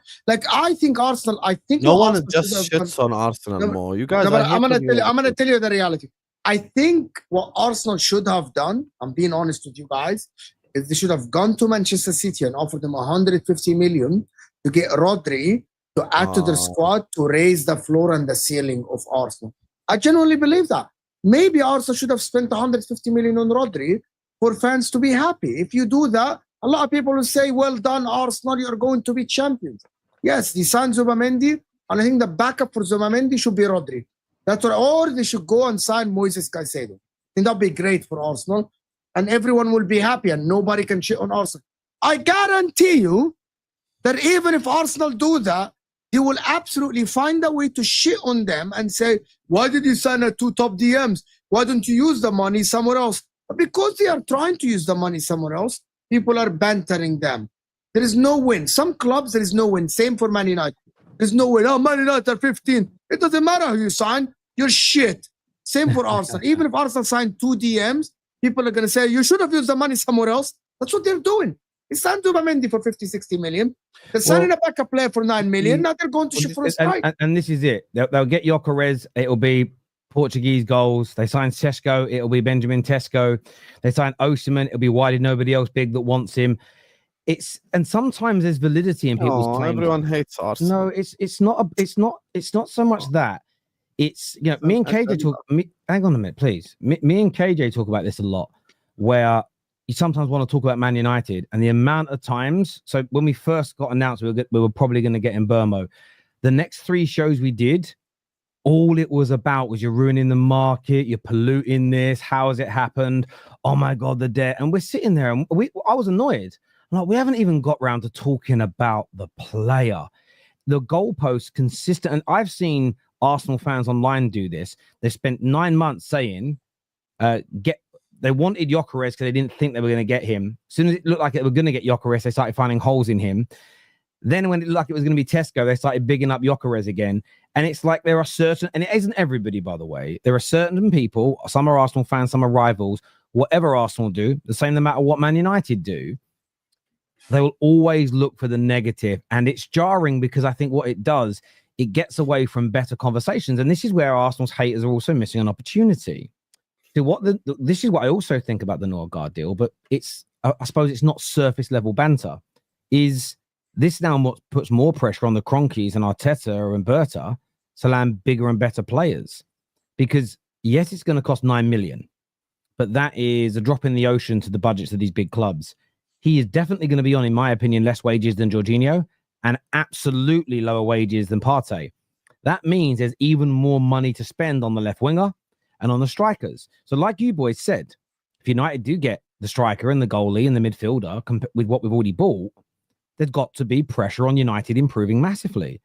I think Arsenal, no one just shits on Arsenal more. You guys I'm gonna tell you the reality. I think what Arsenal should have done, I'm being honest with you guys, is they should have gone to Manchester City and offered them 150 million to get Rodri to add to their squad to raise the floor and the ceiling of Arsenal. I genuinely believe that. Maybe Arsenal should have spent 150 million on Rodri for fans to be happy. If you do that, a lot of people will say, well done, Arsenal, you're going to be champions. Yes, they signed Zubimendi, and I think the backup for Zubimendi should be Rodri. That's what, or they should go and sign Moises Caicedo. I think that'd be great for Arsenal, and everyone will be happy, and nobody can shit on Arsenal. I guarantee you that even if Arsenal do that, they will absolutely find a way to shit on them and say, why did you sign 2 top DMs? Why don't you use the money somewhere else? But because they are trying to use the money somewhere else, people are bantering them. There is no win. Some clubs, there is no win. Same for Man United. There's no win. Oh, Man United are 15. It doesn't matter who you sign. You're shit. Same for Arsenal. Even if Arsenal signed 2 DMs, people are going to say, you should have used the money somewhere else. That's what they're doing. They signed Mendy for 50, 60 million. They're signing a backup player for 9 million. Now they're going to shoot for a strike. And this is it. They'll get Gyökeres. It'll be Portuguese goals. They sign Sesko. It'll be Benjamin Sesko. They sign Husam. It'll be why did nobody else big that wants him? And sometimes there's validity in people's claims. Everyone hates Arsenal. No, it's not so much that. It's me and KJ talk. Hang on a minute, please. Me and KJ talk about this a lot, where you sometimes want to talk about Man United and the amount of times. So when we first got announced, we were probably going to get Mbeumo. The next 3 shows we did, all it was about was you're ruining the market, you're polluting this. How has it happened? Oh my God, the debt. And we're sitting there, and I was annoyed. Like, we haven't even got round to talking about the player. The goalposts consistent, and I've seen Arsenal fans online do this. They spent 9 months saying they wanted Gyökeres because they didn't think they were going to get him. As soon as it looked like they were going to get Gyökeres, they started finding holes in him. Then when it looked like it was going to be Sesko, they started bigging up Gyökeres again. And it's like there are certain, and it isn't everybody, by the way. There are certain people, some are Arsenal fans, some are rivals. Whatever Arsenal do, the same no matter what Man United do, they will always look for the negative. And it's jarring because I think what it does, it gets away from better conversations. And this is where Arsenal's haters are also missing an opportunity. So this is what I also think about the Norgaard deal, but I suppose it's not surface level banter. Is this now puts more pressure on the Cronkies and Arteta and Berta to land bigger and better players? Because yes, it's going to cost 9 million, but that is a drop in the ocean to the budgets of these big clubs. He is definitely going to be on, in my opinion, less wages than Jorginho and absolutely lower wages than Partey. That means there's even more money to spend on the left winger and on the strikers. So like you boys said, if United do get the striker and the goalie and the midfielder with what we've already bought, there's got to be pressure on United improving massively.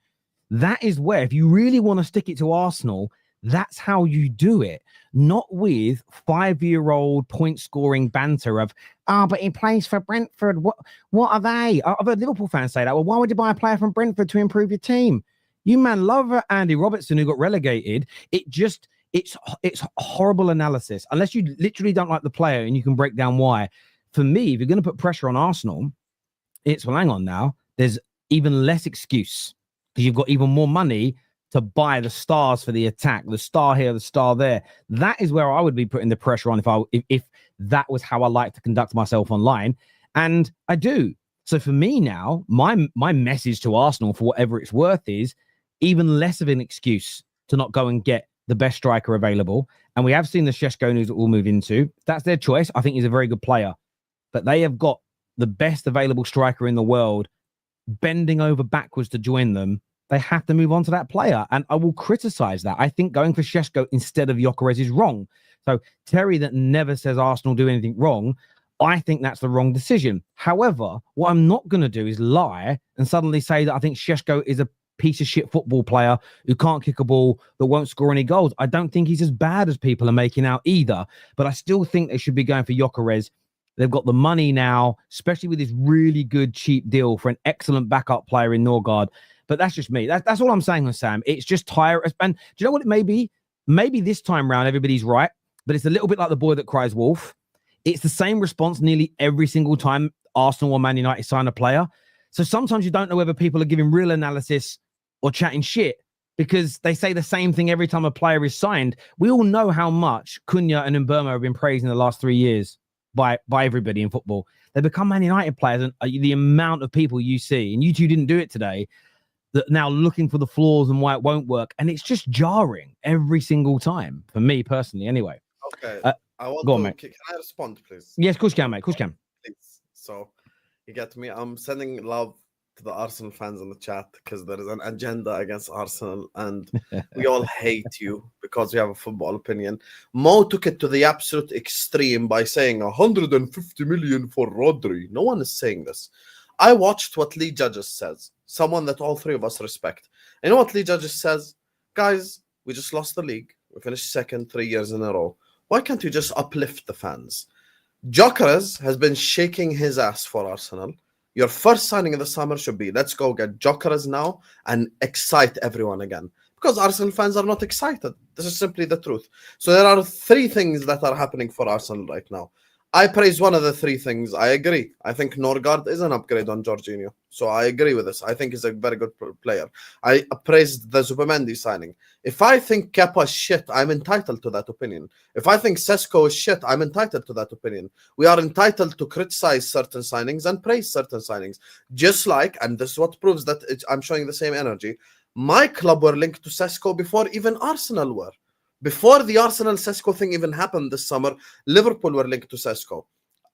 That is where, if you really want to stick it to Arsenal, that's how you do it. Not with 5-year-old point-scoring banter of, but he plays for Brentford. What are they? I've heard Liverpool fans say that. Well, why would you buy a player from Brentford to improve your team? You man love Andy Robertson, who got relegated. It's horrible analysis. Unless you literally don't like the player and you can break down why. For me, if you're going to put pressure on Arsenal, hang on now. There's even less excuse because you've got even more money to buy the stars for the attack, the star here, the star there. That is where I would be putting the pressure on if that was how I like to conduct myself online. And I do. So for me now, my message to Arsenal, for whatever it's worth, is even less of an excuse to not go and get the best striker available. And we have seen the Šeško news that we'll move into. That's their choice. I think he's a very good player. But they have got the best available striker in the world bending over backwards to join them. They have to move on to that player. And I will criticize that. I think going for Šeško instead of Gyökeres is wrong. So Terry that never says Arsenal do anything wrong, I think that's the wrong decision. However, what I'm not going to do is lie and suddenly say that I think Šeško is a piece of shit football player who can't kick a ball, that won't score any goals. I don't think he's as bad as people are making out either. But I still think they should be going for Gyökeres. They've got the money now, especially with this really good cheap deal for an excellent backup player in Norgaard. But that's just me. That's all I'm saying, Sam. It's just tired. And do you know what it may be? Maybe this time round, everybody's right. But it's a little bit like the boy that cries wolf. It's the same response nearly every single time Arsenal or Man United sign a player. So sometimes you don't know whether people are giving real analysis or chatting shit because they say the same thing every time a player is signed. We all know how much Cunha and Mbeumo have been praised in the last 3 years by everybody in football. They become Man United players, and the amount of people you see, and you two didn't do it today, that now looking for the flaws and why it won't work. And it's just jarring every single time, for me personally anyway. Okay. I want go on, mate. Can I respond, please? Yes, of course you can, mate. Of course you can. Please. So, you get me? I'm sending love to the Arsenal fans in the chat because there is an agenda against Arsenal and we all hate you because we have a football opinion. Mo took it to the absolute extreme by saying 150 million for Rodri. No one is saying this. I watched what Lee Judges says, someone that all three of us respect. You know what Lee Judges says? Guys, we just lost the league. We finished second 3 years in a row. Why can't you just uplift the fans? Gyökeres has been shaking his ass for Arsenal. Your first signing of the summer should be, let's go get Gyökeres now and excite everyone again. Because Arsenal fans are not excited. This is simply the truth. So there are 3 things that are happening for Arsenal right now. I praise one of the 3 things. I agree. I think Norgaard is an upgrade on Jorginho. So I agree with this. I think he's a very good player. I praised the Zubimendi signing. If I think Kepa is shit, I'm entitled to that opinion. If I think Sesko is shit, I'm entitled to that opinion. We are entitled to criticize certain signings and praise certain signings. Just like, and this is what proves that I'm showing the same energy, my club were linked to Sesko before even Arsenal were. Before the Arsenal Sesko thing even happened this summer, Liverpool were linked to Sesko.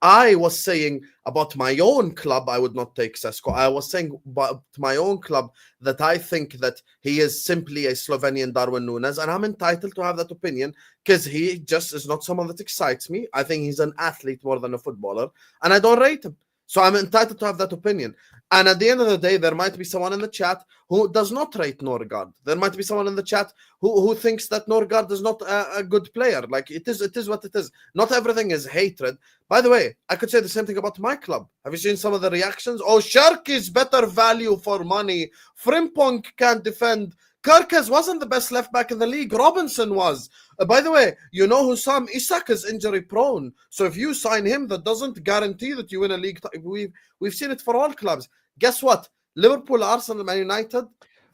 I was saying about my own club, I would not take Sesko. I was saying about my own club that I think that he is simply a Slovenian Darwin Núñez, and I'm entitled to have that opinion because he just is not someone that excites me. I think he's an athlete more than a footballer, and I don't rate him. So I'm entitled to have that opinion. And at the end of the day, there might be someone in the chat who does not rate Norgaard. There might be someone in the chat who thinks that Norgaard is not a good player. Like, it is what it is. Not everything is hatred. By the way, I could say the same thing about my club. Have you seen some of the reactions? Oh, Shark is better value for money. Frimpong can't defend. Gyökeres wasn't the best left back in the league. Robinson was. By the way, you know Husam Isak is injury prone. So if you sign him, that doesn't guarantee that you win a league. We've seen it for all clubs. Guess what? Liverpool, Arsenal, Man United,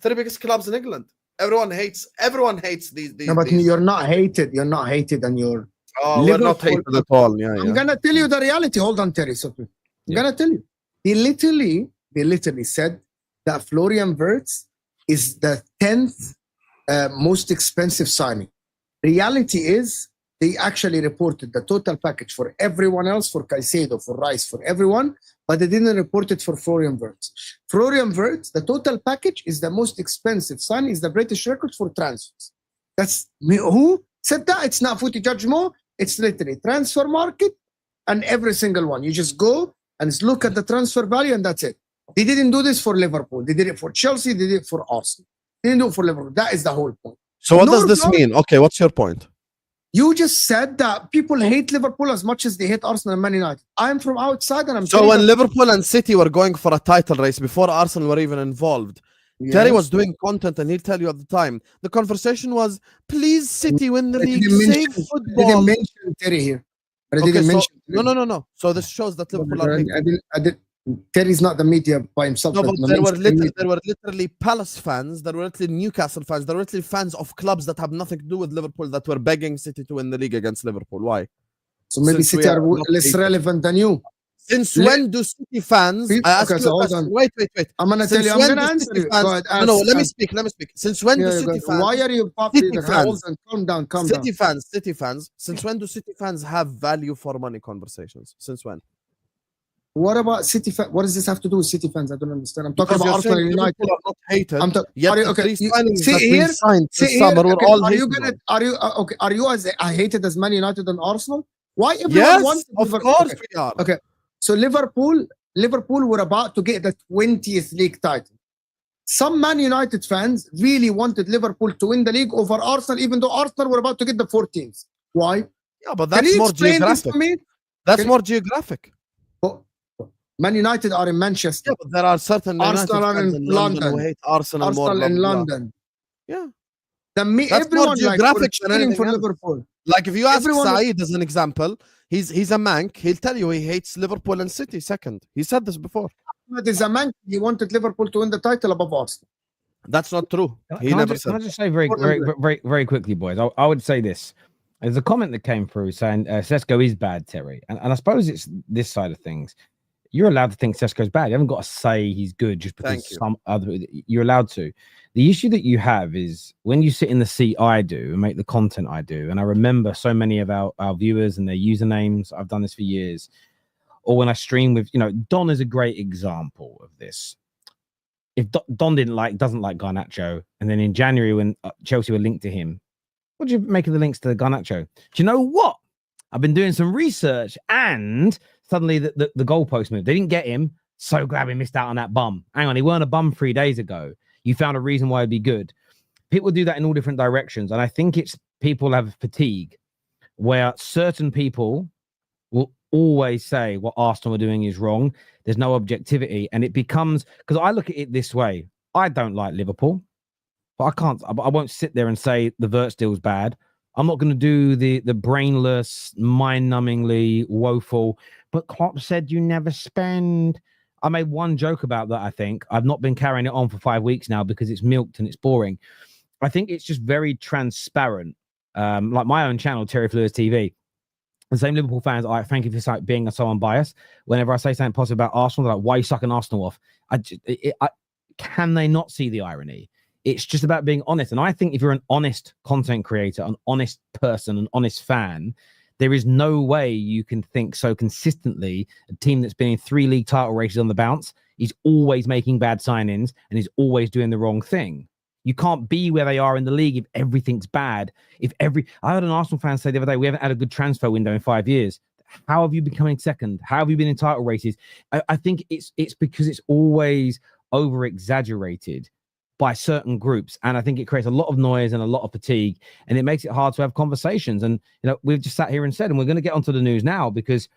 3 biggest clubs in England. Everyone hates these. No, but you're not hated. You're not hated, and you're. Oh, we're not hated at all. Yeah, I'm gonna tell you the reality. Hold on, Terry. So I'm gonna tell you. They literally said that Florian Wirtz is the 10th most expensive signing. Reality is they actually reported the total package for everyone else, for Caicedo, for Rice, for everyone, but they didn't report it for Florian Wirtz. Florian Wirtz, the total package is the most expensive signing, is the British record for transfers. That's who said that? It's not Footy Judge Mo. It's literally transfer market and every single one. You just go and look at the transfer value and that's it. They didn't do this for Liverpool. They did it for Chelsea. They did it for Arsenal. They didn't do it for Liverpool. That is the whole point. So what does this mean? Okay, what's your point? You just said that people hate Liverpool as much as they hate Arsenal and Man United. I'm from outside and I'm so when Liverpool and City were going for a title race before Arsenal were even involved, yes. Terry was doing content and he'll tell you at the time, the conversation was, please City win the league, save football. I didn't mention Terry here. But I didn't mention Terry. No. So this shows that Liverpool are hating. Terry's not the media by himself. No, but there were literally Palace fans, there were literally Newcastle fans, there were literally fans of clubs that have nothing to do with Liverpool that were begging City to win the league against Liverpool. Why? So maybe City are less relevant than you. Since when do City fans? I ask you a question. Wait. I'm gonna tell you. I'm gonna answer you. Go ahead, no, let me speak. Since when do City fans? Why are you popular? Calm down. City fans. Since when do City fans have value for money conversations? Since when? What about City fans? What does this have to do with City fans? I don't understand. I'm talking about Arsenal and United. Are not hated. Are you as hated as Man United and Arsenal? Why everyone wants? Of course we are. Okay, so Liverpool were about to get the 20th league title. Some Man United fans really wanted Liverpool to win the league over Arsenal, even though Arsenal were about to get the 14th. Why? Yeah, but that's more geographic. That's more geographic. Man United are in Manchester. Yeah, but there are certain Arsenal are in London. Who hate Arsenal more in London. Yeah. Everyone geographic cheering for Liverpool. Like if you ask Saeed as an example, he's a Manc. He'll tell you he hates Liverpool and City second. He said this before. He's a Manc. He wanted Liverpool to win the title above Arsenal. That's not true. Can I just say very quickly, boys? I would say this. There's a comment that came through saying Sesko is bad, Terry. And I suppose it's this side of things. You're allowed to think Sesko's bad. You haven't got to say he's good just because you're allowed to. The issue that you have is when you sit in the seat I do and make the content I do, and I remember so many of our viewers and their usernames. I've done this for years. Or when I stream with, Don is a great example of this. If Don doesn't like Garnacho, and then in January when Chelsea were linked to him, what do you make of the links to the Garnacho? Do you know what? I've been doing some research and suddenly the goalpost moved. They didn't get him. So glad we missed out on that bum. Hang on, he weren't a bum 3 days ago. You found a reason why it'd be good. People do that in all different directions. And I think it's people have fatigue where certain people will always say what Arsenal are doing is wrong. There's no objectivity. And it becomes, because I look at it this way. I don't like Liverpool, but I won't sit there and say the Wirtz deal's bad. I'm not going to do the brainless, mind-numbingly woeful, but Klopp said you never spend. I made one joke about that, I think. I've not been carrying it on for 5 weeks now because it's milked and it's boring. I think it's just very transparent. Like my own channel, Terry Fleurs TV. The same Liverpool fans are like, thank you for being so unbiased. Whenever I say something positive about Arsenal, they're like, why are you sucking Arsenal off? Can they not see the irony? It's just about being honest. And I think if you're an honest content creator, an honest person, an honest fan, there is no way you can think so consistently. A team that's been in 3 league title races on the bounce is always making bad signings and is always doing the wrong thing. You can't be where they are in the league if everything's bad. I heard an Arsenal fan say the other day, we haven't had a good transfer window in 5 years. How have you been coming second? How have you been in title races? I think it's because it's always over exaggerated by certain groups, and I think it creates a lot of noise and a lot of fatigue, and it makes it hard to have conversations. And we've just sat here and said, and we're going to get onto the news now because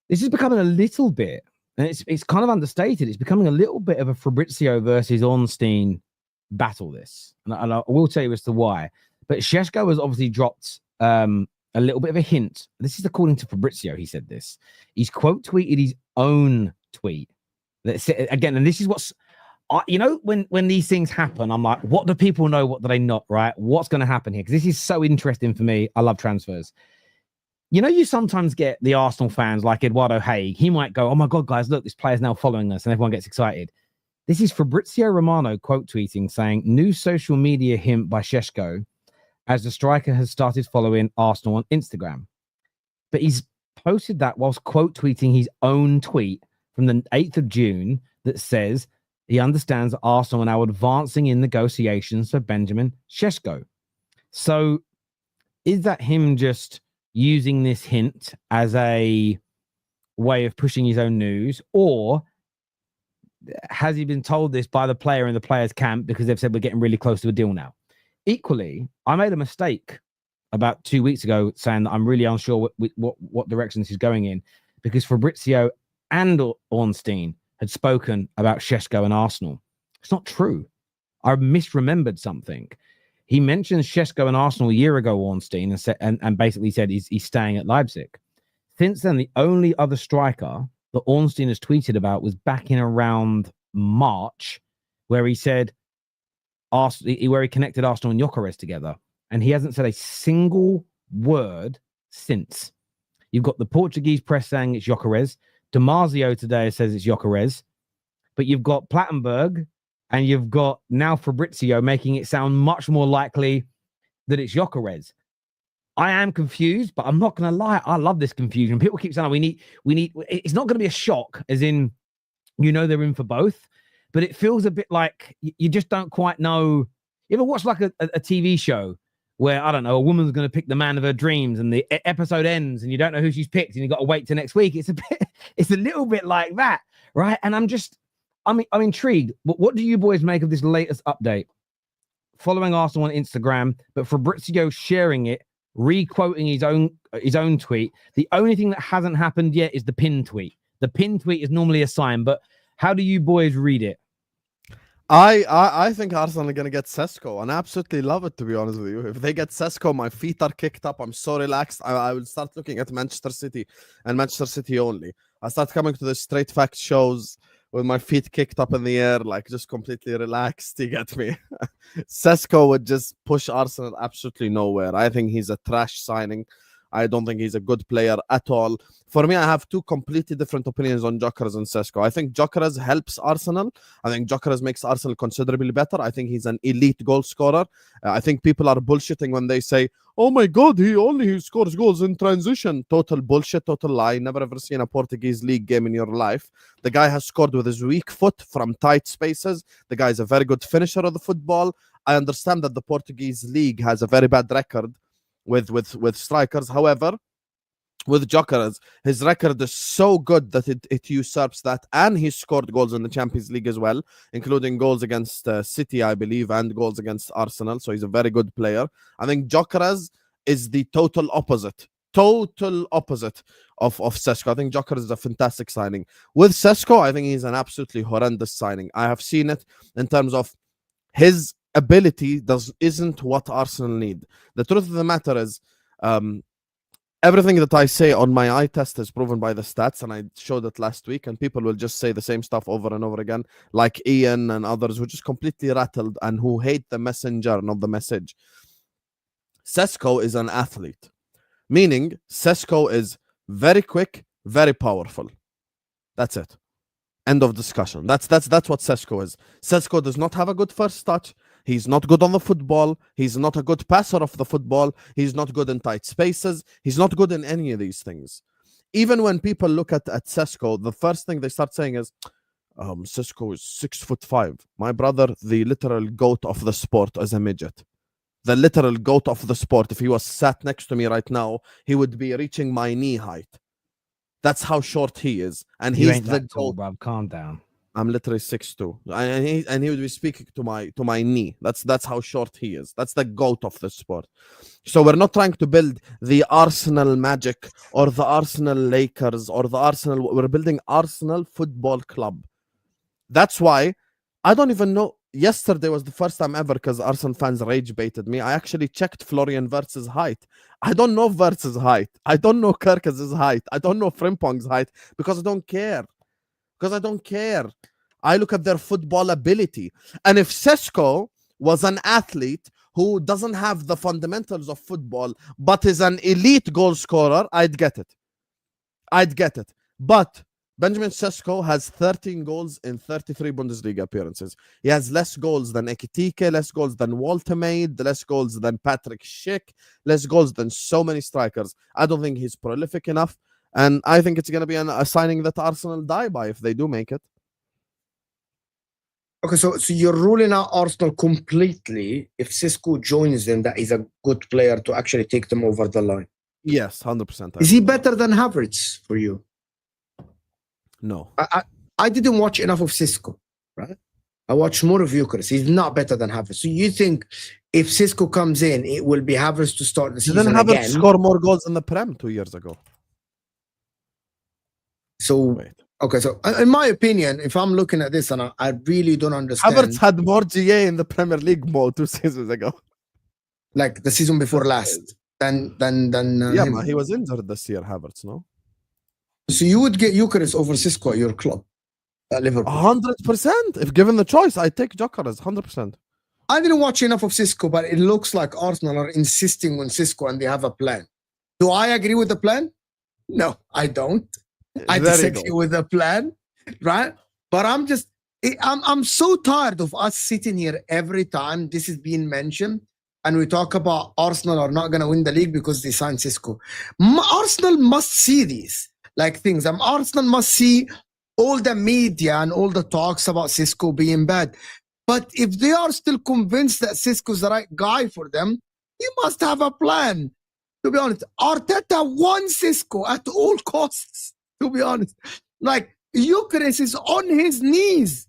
this is becoming a little bit, and it's kind of understated. It's becoming a little bit of a Fabrizio versus Ornstein battle. This, and I will tell you as to why. But Šeško has obviously dropped a little bit of a hint. This is according to Fabrizio. He said this. He's quote tweeted his own tweet. That again, and this is what's. When these things happen, I'm like, what do people know? What do they not? Right? What's going to happen here? Because this is so interesting for me. I love transfers. You sometimes get the Arsenal fans like Eduardo Haig. He might go, oh my God, guys, look, this player's now following us, and everyone gets excited. This is Fabrizio Romano quote tweeting saying, new social media hint by Šeško as the striker has started following Arsenal on Instagram. But he's posted that whilst quote tweeting his own tweet from the 8th of June that says, he understands that Arsenal are now advancing in negotiations for Benjamin Šeško. So is that him just using this hint as a way of pushing his own news? Or has he been told this by the player in the player's camp because they've said we're getting really close to a deal now? Equally, I made a mistake about 2 weeks ago saying that I'm really unsure what direction this is going in because Fabrizio and Ornstein had spoken about Šeško and Arsenal. It's not true. I misremembered something. He mentioned Šeško and Arsenal a year ago, Ornstein, and basically said he's staying at Leipzig. Since then, the only other striker that Ornstein has tweeted about was back in around March, where he said where he connected Arsenal and Gyökeres together. And he hasn't said a single word since. You've got the Portuguese press saying it's Gyökeres. Damasio today says it's Gyökeres, but you've got Plattenberg and you've got now Fabrizio making it sound much more likely that it's Gyökeres. I am confused, but I'm not going to lie. I love this confusion. People keep saying, we need, it's not going to be a shock as in, they're in for both, but it feels a bit like you just don't quite know. You ever watch like a TV show where, I don't know, a woman's going to pick the man of her dreams and the episode ends and you don't know who she's picked and you got to wait till next week. It's a little bit like that, right? And I'm intrigued. What do you boys make of this latest update? Following Arsenal on Instagram, but Fabrizio sharing it, re-quoting his own tweet. The only thing that hasn't happened yet is the pin tweet. The pin tweet is normally a sign, but how do you boys read it? I think Arsenal are going to get Sesko, and I absolutely love it, to be honest with you. If they get Sesko, my feet are kicked up. I'm so relaxed. I will start looking at Manchester City and Manchester City only. I start coming to the straight fact shows with my feet kicked up in the air, like just completely relaxed. You get me? Sesko would just push Arsenal absolutely nowhere. I think he's a trash signing. I don't think he's a good player at all. For me, I have two completely different opinions on Gyökeres and Sesko. I think Gyökeres helps Arsenal. I think Gyökeres makes Arsenal considerably better. I think he's an elite goal scorer. I think people are bullshitting when they say, oh my God, he scores goals in transition. Total bullshit, total lie. Never ever seen a Portuguese league game in your life. The guy has scored with his weak foot from tight spaces. The guy is a very good finisher of the football. I understand that the Portuguese league has a very bad record with strikers. However, with Gyökeres, his record is so good that it usurps that, and he scored goals in the Champions League as well, including goals against City, I believe, and goals against Arsenal. So he's a very good player. I think Gyökeres is the total opposite total opposite of Sesko. I think Gyökeres is a fantastic signing. With Sesko, I think he's an absolutely horrendous signing. I have seen it in terms of his ability isn't what Arsenal need. The truth of the matter is, everything that I say on my eye test is proven by the stats, and I showed it last week, and people will just say the same stuff over and over again, like Ian and others who just completely rattled and who hate the messenger, not the message. Sesko is an athlete, meaning Sesko is very quick, very powerful. That's it. End of discussion. That's what Sesko is. Sesko does not have a good first touch. He's not good on the football. He's not a good passer of the football. He's not good in tight spaces. He's not good in any of these things. Even when people look at Sesko, the first thing they start saying is, Sesko is 6'5". My brother, the literal goat of the sport, is a midget. The literal goat of the sport. If he was sat next to me right now, he would be reaching my knee height. That's how short he is. And You he's ain't the that tall, goat. bruv. Calm down. I'm literally 6'2", and he would be speaking to my knee. That's how short he is. That's the goat of the sport. So we're not trying to build the Arsenal Magic or the Arsenal Lakers or the Arsenal. We're building Arsenal Football Club. That's why I don't even know. Yesterday was the first time ever, because Arsenal fans rage baited me. I actually checked Florian Wirtz's height. I don't know Wirtz's height. I don't know Gyökeres' height. I don't know Frimpong's height, because I don't care. Because I don't care. I look at their football ability. And if Sesko was an athlete who doesn't have the fundamentals of football, but is an elite goal scorer, I'd get it. But Benjamin Sesko has 13 goals in 33 Bundesliga appearances. He has less goals than Ekitike, less goals than Walter Maid, less goals than Patrick Schick, less goals than so many strikers. I don't think he's prolific enough. And I think it's going to be a signing that Arsenal die by if they do make it. Okay, so you're ruling out Arsenal completely if Sesko joins them, that is a good player to actually take them over the line. Yes, 100%. Is he better than Havertz for you? No. I didn't watch enough of Sesko, right? I watched more of Gyökeres. He's not better than Havertz. So you think if Sesko comes in, it will be Havertz to start the season Didn't Havertz again? score more goals in the Prem 2 years ago? So, Wait. okay, so in my opinion, if I'm looking at this and I really don't understand. Havertz had more GA in the Premier League more 2 seasons ago. Like the season before last than Yeah, him. man, he was injured this year, Havertz, no? So you would get Gyökeres over Sesko at your club at Liverpool? 100%. If given the choice, I'd take Gyökeres, 100%. I didn't watch enough of Sesko, but it looks like Arsenal are insisting on Sesko and they have a plan. Do I agree with the plan? No, I don't. I disagree with the plan, right? But I'm so tired of us sitting here every time this is being mentioned and we talk about Arsenal are not going to win the league because they signed Sesko. Arsenal must see these things. Arsenal must see all the media and all the talks about Sesko being bad. But if they are still convinced that Sesko is the right guy for them, you must have a plan. To be honest, Arteta wants Sesko at all costs. To be honest, Gyökeres is on his knees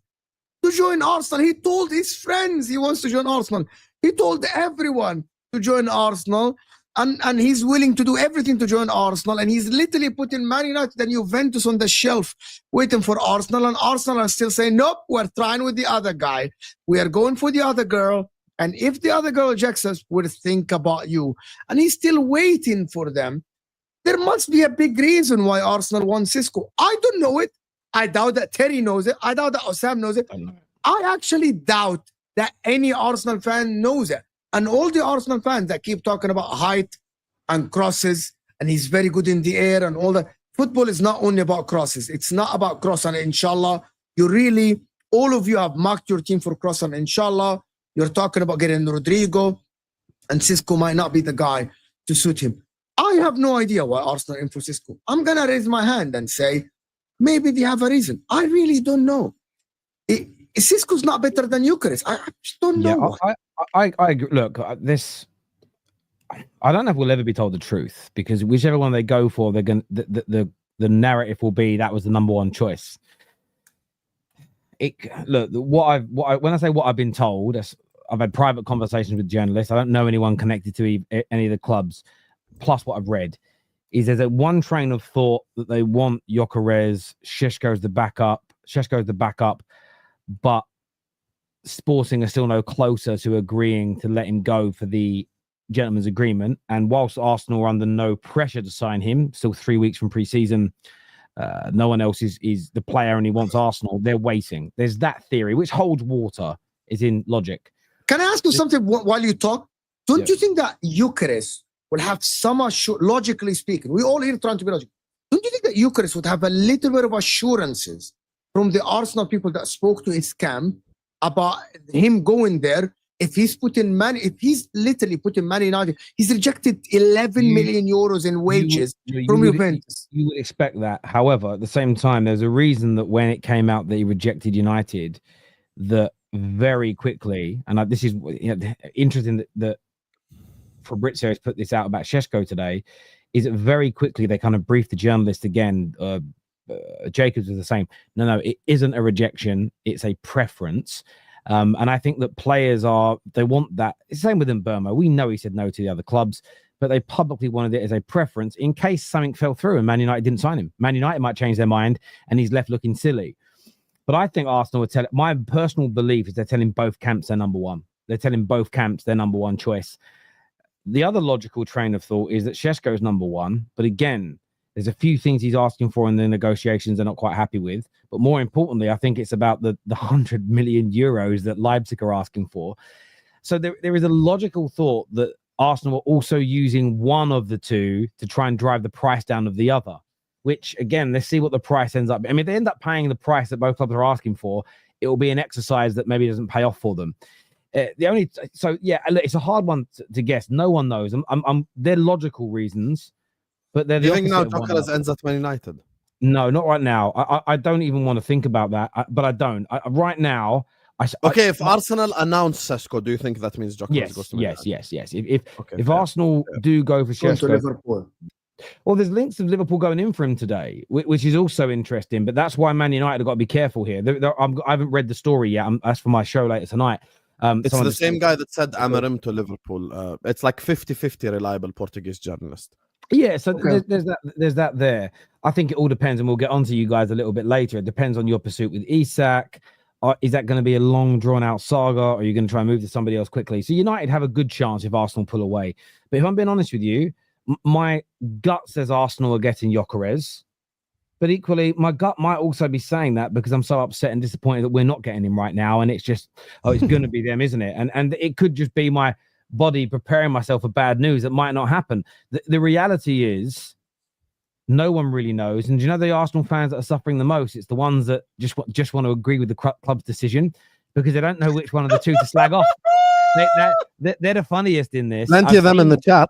to join Arsenal. He told his friends he wants to join Arsenal. He told everyone to join Arsenal, and he's willing to do everything to join Arsenal. And he's literally putting Man United and Juventus on the shelf waiting for Arsenal. And Arsenal are still saying, nope, we're trying with the other guy. We are going for the other girl. And if the other girl rejects us, we'll think about you. And he's still waiting for them. There must be a big reason why Arsenal wants Sesko. I don't know it. I doubt that Terry knows it. I doubt that Husam knows it. I actually doubt that any Arsenal fan knows it. And all the Arsenal fans that keep talking about height and crosses, and he's very good in the air and all that. Football is not only about crosses. It's not about cross, and inshallah, all of you have marked your team for cross, and inshallah, you're talking about getting Rodrigo, and Sesko might not be the guy to suit him. I have no idea why Arsenal are in for Sesko. I'm going to raise my hand and say, maybe they have a reason. I really don't know. Sesko's not better than Gyökeres. I just don't know. I agree. Look, this. I don't know if we'll ever be told the truth, because whichever one they go for, they're going. The narrative will be that was the number one choice. When I say what I've been told, I've had private conversations with journalists. I don't know anyone connected to any of the clubs. Plus what I've read, is there's a one train of thought that they want Gyökeres, Šeško as the backup, but Sporting are still no closer to agreeing to let him go for the gentleman's agreement. And whilst Arsenal are under no pressure to sign him, still 3 weeks from pre-season, no one else is the player and he wants Arsenal. They're waiting. There's that theory, which holds water, is in logic. Can I ask you something while you talk? Don't you think that Gyökeres will have some logically speaking, we all here trying to be logical. Don't you think that Gyökeres would have a little bit of assurances from the Arsenal people that spoke to his camp about him going there? If he's literally putting money in, he's rejected 11 million euros in wages from Juventus. You would expect that. However, at the same time, there's a reason that when it came out that he rejected United, that very quickly, and this is interesting that Fabrizio has put this out about Šeško today, is that very quickly they kind of briefed the journalist again. Jacobs was the same. No, it isn't a rejection. It's a preference. And I think that players they want that. It's the same with Mbeumo. We know he said no to the other clubs, but they publicly wanted it as a preference in case something fell through and Man United didn't sign him. Man United might change their mind and he's left looking silly. But I think Arsenal would my personal belief is they're telling both camps they're number one. They're telling both camps their number one choice. The other logical train of thought is that Šeško is number one, but again, there's a few things he's asking for in the negotiations they're not quite happy with. But more importantly, I think it's about the 100 million euros that Leipzig are asking for. So there is a logical thought that Arsenal are also using one of the two to try and drive the price down of the other, which, again, let's see what the price ends up. I mean, if they end up paying the price that both clubs are asking for, it will be an exercise that maybe doesn't pay off for them. It's a hard one to guess. No one knows. They're logical reasons, but they're. Do you think now Gyökeres ends at Man United? No, not right now. I don't even want to think about that. But I don't. Right now. If Arsenal announce Sesko, do you think that means Gyökeres goes to Man United? Yes. If Arsenal do go for Šeško, Liverpool. Well, there's links of Liverpool going in for him today, which is also interesting. But that's why Man United have got to be careful here. I haven't read the story yet. That's for my show later tonight. It's the same guy that said Amorim to Liverpool. It's like 50-50 reliable Portuguese journalist. Yeah, so there's that there. I think it all depends, and we'll get on to you guys a little bit later. It depends on your pursuit with Isak. Is that going to be a long, drawn-out saga, or are you going to try and move to somebody else quickly? So United have a good chance if Arsenal pull away. But if I'm being honest with you, my gut says Arsenal are getting Gyökeres. But equally, my gut might also be saying that because I'm so upset and disappointed that we're not getting him right now. And it's just, it's going to be them, isn't it? And it could just be my body preparing myself for bad news that might not happen. The reality is no one really knows. And do you know the Arsenal fans that are suffering the most? It's the ones that just want to agree with the club's decision because they don't know which one of the two to slag off. They're the funniest in this. Plenty of them in the chat.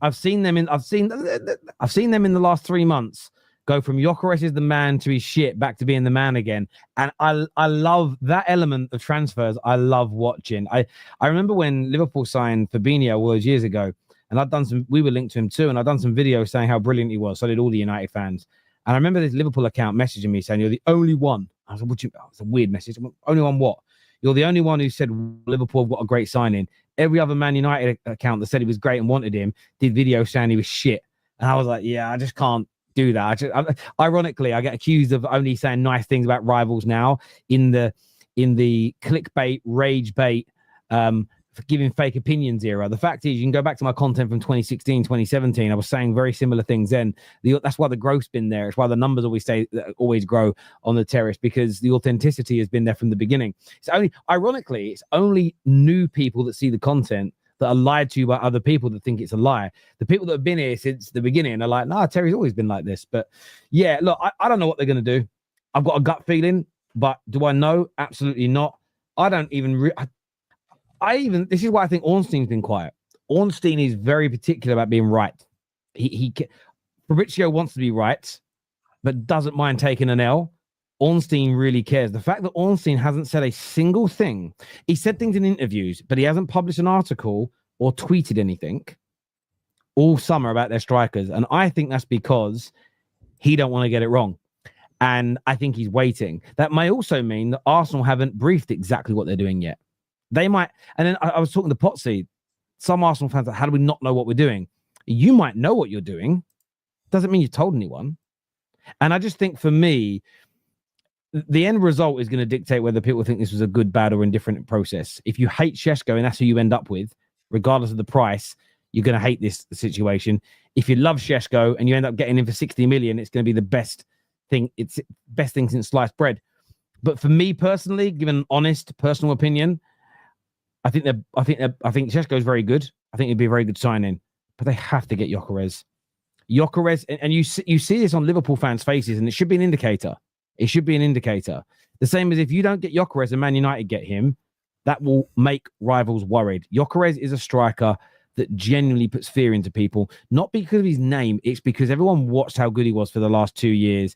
I've seen them in the last 3 months go from Gyökeres is the man to his shit back to being the man again. And I love that element of transfers. I love watching. I remember when Liverpool signed Fabinho all those years ago, and we were linked to him too, and I'd done some videos saying how brilliant he was. So did all the United fans. And I remember this Liverpool account messaging me saying, "You're the only one." I was like, it's a weird message. Only one what? You're the only one who said Liverpool have got a great signing. Every other Man United account that said he was great and wanted him did videos saying he was shit. And I was like, yeah, I just can't do that. Ironically, I get accused of only saying nice things about rivals now in the clickbait, rage bait, giving fake opinions era. The fact is, you can go back to my content from 2016, 2017. I was saying very similar things then. That's why the growth's been there. It's why the numbers always grow on the terrace, because the authenticity has been there from the beginning. It's only new people that see the content that are lied to by other people that think it's a lie. The people that have been here since the beginning are like, nah, Terry's always been like this. But yeah, look, I don't know what they're going to do. I've got a gut feeling, but do I know? Absolutely not. I don't even... this is why I think Ornstein's been quiet. Ornstein is very particular about being right. Fabrizio wants to be right, but doesn't mind taking an L. Ornstein really cares. The fact that Ornstein hasn't said a single thing, he said things in interviews, but he hasn't published an article or tweeted anything all summer about their strikers. And I think that's because he don't want to get it wrong. And I think he's waiting. That may also mean that Arsenal haven't briefed exactly what they're doing yet. They might, and then I was talking to Potsy. Some Arsenal fans are like, how do we not know what we're doing? You might know what you're doing, doesn't mean you've told anyone. And I just think for me, the end result is going to dictate whether people think this was a good, bad, or indifferent process. If you hate Šeško and that's who you end up with, regardless of the price, you're going to hate this situation. If you love Šeško and you end up getting him for 60 million, it's going to be the best thing. It's best thing since sliced bread. But for me personally, given an honest personal opinion, I think Šeško is very good. I think it'd be a very good signing, but they have to get Gyökeres. And you see this on Liverpool fans' faces, and it should be an indicator. It should be an indicator. The same as if you don't get Gyökeres and Man United get him, that will make rivals worried. Gyökeres is a striker that genuinely puts fear into people, not because of his name. It's because everyone watched how good he was for the last 2 years.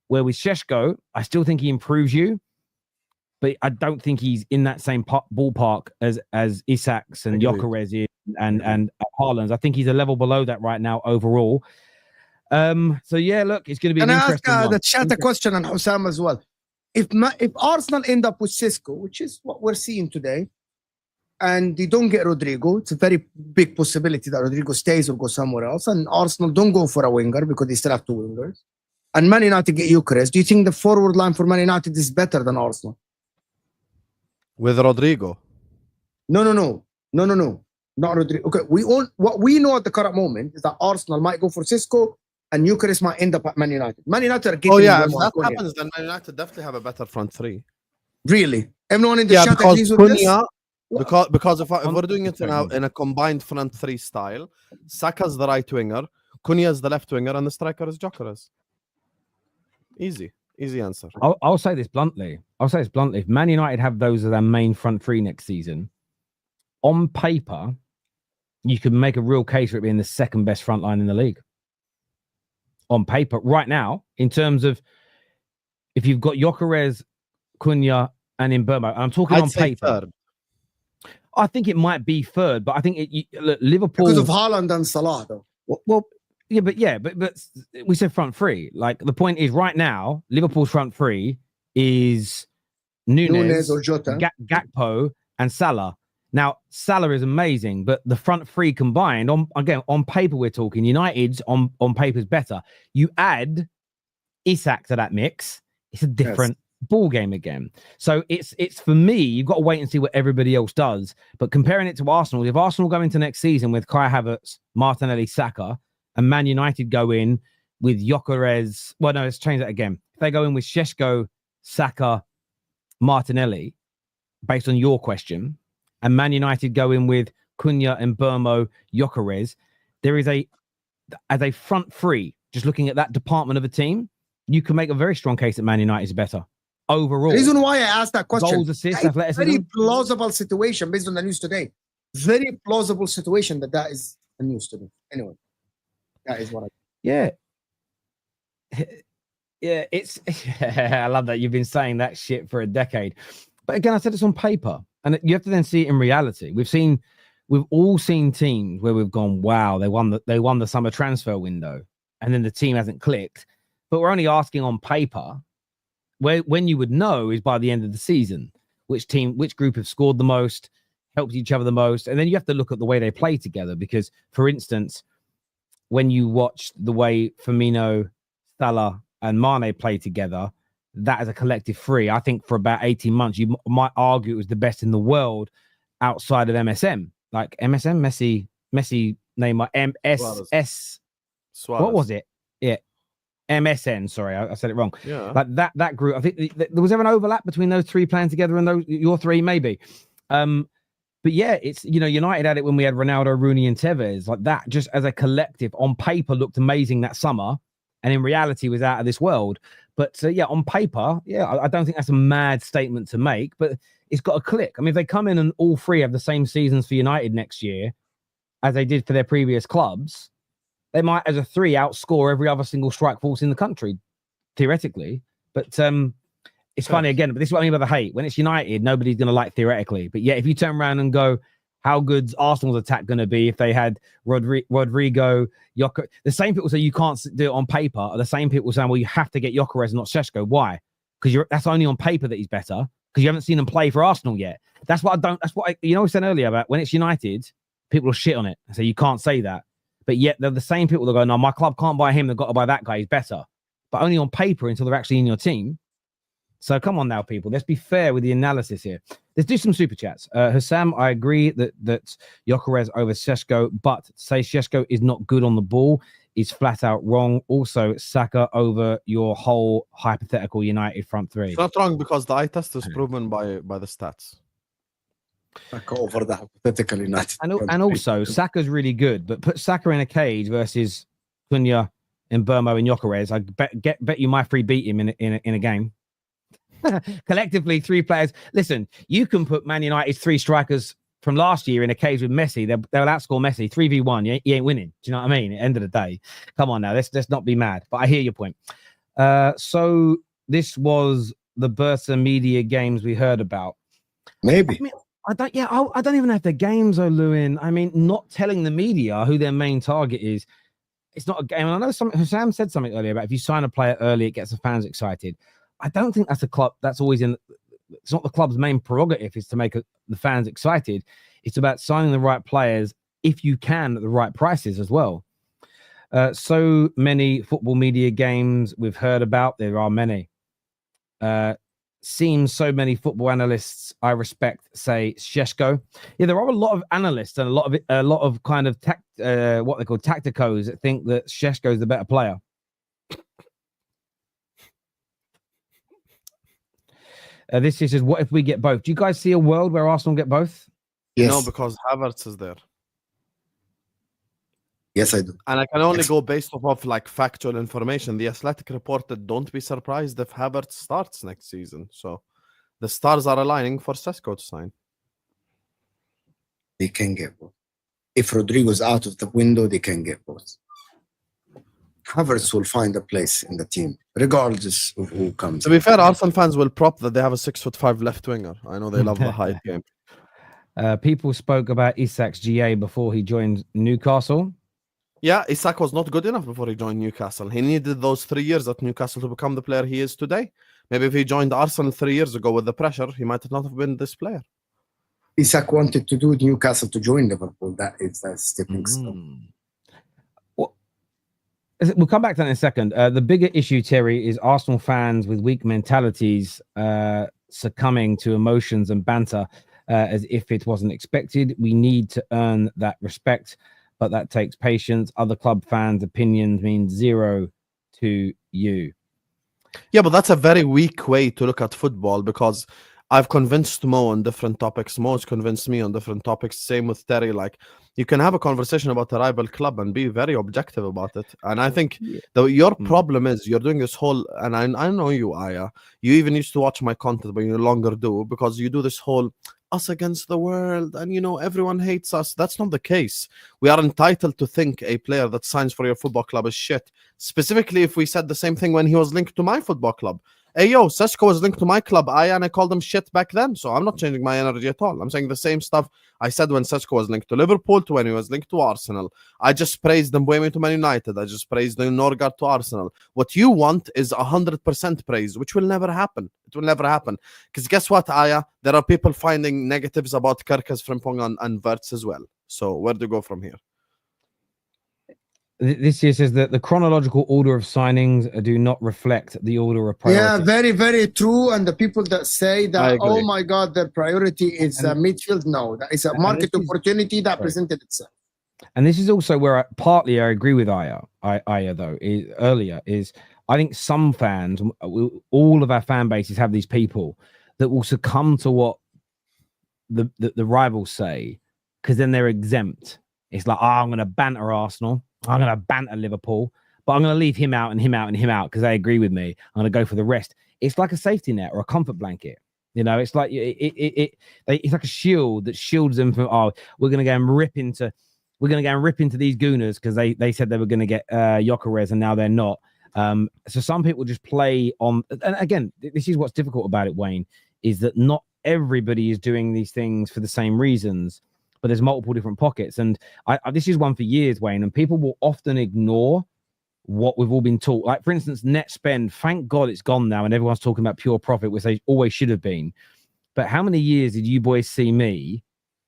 Where with Šeško, I still think he improves you, but I don't think he's in that same ballpark as Isak's and Gyökeres and Haaland's. I think he's a level below that right now overall. So yeah, look, it's going to be. Can an I interesting ask one. the chat a question on Husam as well? If Arsenal end up with Sesko, which is what we're seeing today, and they don't get Rodrigo, it's a very big possibility that Rodrigo stays or goes somewhere else, and Arsenal don't go for a winger because they still have 2 wingers, and Man United get Gyökeres. Do you think the forward line for Man United is better than Arsenal? With Rodrigo? No. Not Rodrigo. Okay, what we know at the current moment is that Arsenal might go for Sesko and Gyökeres might end up at Man United. Man United are getting. Oh yeah, if that happens, then Man United definitely have a better front three. Really? Everyone in the chat because agrees with this? Because if we're doing it in a combined front three style, Saka's the right winger, Cunha's the left winger, and the striker is Gyökeres. Easy answer. I'll say this bluntly. If Man United have those as their main front three next season, on paper, you could make a real case for it being the second best front line in the league. On paper, right now, in terms of if you've got Gyökeres, Cunha, and Mbeumo, I'm talking on paper. Third. I think it might be third, but I think Liverpool because of Haaland and Salah, though. Well, but we said front three. Like the point is, right now, Liverpool's front three is Nunes or Jota, Gakpo, and Salah. Now, Salah is amazing, but the front three combined, on paper, we're talking United's on paper is better. You add Isak to that mix, it's a different ball game again. So it's for me, you've got to wait and see what everybody else does. But comparing it to Arsenal, if Arsenal go into next season with Kai Havertz, Martinelli, Saka, and Man United go in with Gyökeres, well, no, let's change that again. If they go in with Šeško, Saka, Martinelli, based on your question, and Man United go in with Cunha and Mbeumo, Gyökeres, there is as a front three, just looking at that department of a team, you can make a very strong case that Man United is better overall. The reason why I asked that question, goals, assists, athleticism. Very plausible situation based on the news today. Very plausible situation that is the news today. Anyway, that is what I. Yeah, it's. I love that you've been saying that shit for a decade, but again, I said it's on paper. And you have to then see it in reality. We've all seen teams where we've gone, wow, they won the summer transfer window, and then the team hasn't clicked. But we're only asking on paper, when you would know is by the end of the season, which group have scored the most, helped each other the most, and then you have to look at the way they play together. Because, for instance, when you watch the way Firmino, Salah, and Mane play together, that as a collective three, I think for about 18 months, you might argue it was the best in the world outside of MSM. Like MSM, Messi, Neymar, MSS. What was it? Yeah. MSN, sorry, I said it wrong. Yeah. Like that group, I think there was ever an overlap between those three playing together and your three, maybe. But yeah, it's, United had it when we had Ronaldo, Rooney, and Tevez. Like that, just as a collective, on paper, looked amazing that summer, and in reality was out of this world. But yeah, on paper, I don't think that's a mad statement to make, but it's got to click. I mean, if they come in and all three have the same seasons for United next year as they did for their previous clubs, they might, as a three, outscore every other single strike force in the country, theoretically. But it's funny again, but this is what I mean by the hate. When it's United, nobody's going to like theoretically. But yeah, if you turn around and go, how good's Arsenal's attack going to be if they had Rodrigo, Gyökeres? The same people say you can't do it on paper are the same people saying, well, you have to get Gyökeres, not Šeško. Why? Because that's only on paper that he's better, because you haven't seen him play for Arsenal yet. We said earlier about when it's United, people will shit on it and say you can't say that. But yet they're the same people that go, no, my club can't buy him. They've got to buy that guy. He's better. But only on paper until they're actually in your team. So come on now, people. Let's be fair with the analysis here. Let's do some super chats. Husam, I agree that Gyökeres over Šeško, but say Šeško is not good on the ball is flat out wrong. Also, Saka over your whole hypothetical United front three. It's not wrong because the eye test is proven by the stats. Saka over the hypothetical United. And also, Saka's really good, but put Saka in a cage versus Cunha, Mbeumo, and Gyökeres. I bet you my free beat him in a game. Collectively, 3 players. Listen, you can put Man United's 3 strikers from last year in a cage with Messi. They'll outscore Messi 3v1. You ain't winning. Do you know what I mean? At the end of the day, come on now. Let's not be mad. But I hear your point. So this was the Bursa media games we heard about. Maybe. I mean, I don't even know if they're games, Lewin. I mean, not telling the media who their main target is. It's not a game. And I know Sam said something earlier about if you sign a player early, it gets the fans excited. I don't think that's a club. That's always in. It's not the club's main prerogative is to make the fans excited. It's about signing the right players if you can at the right prices as well. So many football media games we've heard about. There are many. Seems so many football analysts I respect say Šeško. Yeah, there are a lot of analysts and a lot of kind of what they call tacticos that think that Šeško is the better player. This is what if we get both? Do you guys see a world where Arsenal get both? Yes. No, because Havertz is there. Yes, I do. And I can only go based off of like factual information. The Athletic reported, don't be surprised if Havertz starts next season. So the stars are aligning for Sesko to sign. They can get both. If Rodrigo's out of the window, they can get both. Havertz will find a place in the team, regardless of who comes. To be fair, Arsenal fans will prop that they have a 6'5" left winger. I know they love the height game. People spoke about Isak's GA before he joined Newcastle. Yeah, Isak was not good enough before he joined Newcastle. He needed those 3 years at Newcastle to become the player he is today. Maybe if he joined Arsenal 3 years ago with the pressure, he might not have been this player. Isak wanted to do Newcastle to join Liverpool. That is the stepping stone. We'll come back to that in a second. The bigger issue, Terry, is Arsenal fans with weak mentalities succumbing to emotions and banter as if it wasn't expected. We need to earn that respect, but that takes patience. Other club fans' opinions mean zero to you. Yeah, but that's a very weak way to look at football because I've convinced Mo on different topics. Mo's convinced me on different topics. Same with Terry. Like, you can have a conversation about a rival club and be very objective about it. And I think your problem is you're doing this whole, and I know you, Aya. You even used to watch my content, but you no longer do because you do this whole us against the world and, everyone hates us. That's not the case. We are entitled to think a player that signs for your football club is shit. Specifically, if we said the same thing when he was linked to my football club. Hey, yo, Sesko was linked to my club, and I called him shit back then. So I'm not changing my energy at all. I'm saying the same stuff I said when Sesko was linked to Liverpool to when he was linked to Arsenal. I just praised Mbeumo to Man United. I just praised Norgaard to Arsenal. What you want is 100% praise, which will never happen. It will never happen. Because guess what, Aya? There are people finding negatives about Gyökeres, Frimpong, and Wirtz as well. So where do you go from here? This here says that the chronological order of signings do not reflect the order of priority. Yeah, very, very true. And the people that say that, oh my God, the priority is midfield, no, that is a market opportunity that presented itself. And this is also where I agree with Aya though, is I think some fans, all of our fan bases have these people that will succumb to what the rivals say because then they're exempt. It's like, I'm going to banter Arsenal. I'm going to banter Liverpool, but I'm going to leave him out and him out and him out because they agree with me. I'm going to go for the rest. It's like a safety net or a comfort blanket. It's like it's like a shield that shields them from, we're going to go and rip into these gooners because they said they were going to get Gyökeres and now they're not. So some people just play on, and again, this is what's difficult about it, Wayne, is that not everybody is doing these things for the same reasons. But there's multiple different pockets. And this is one for years, Wayne, and people will often ignore what we've all been taught. Like, for instance, net spend, thank God it's gone now, and everyone's talking about pure profit, which they always should have been. But how many years did you boys see me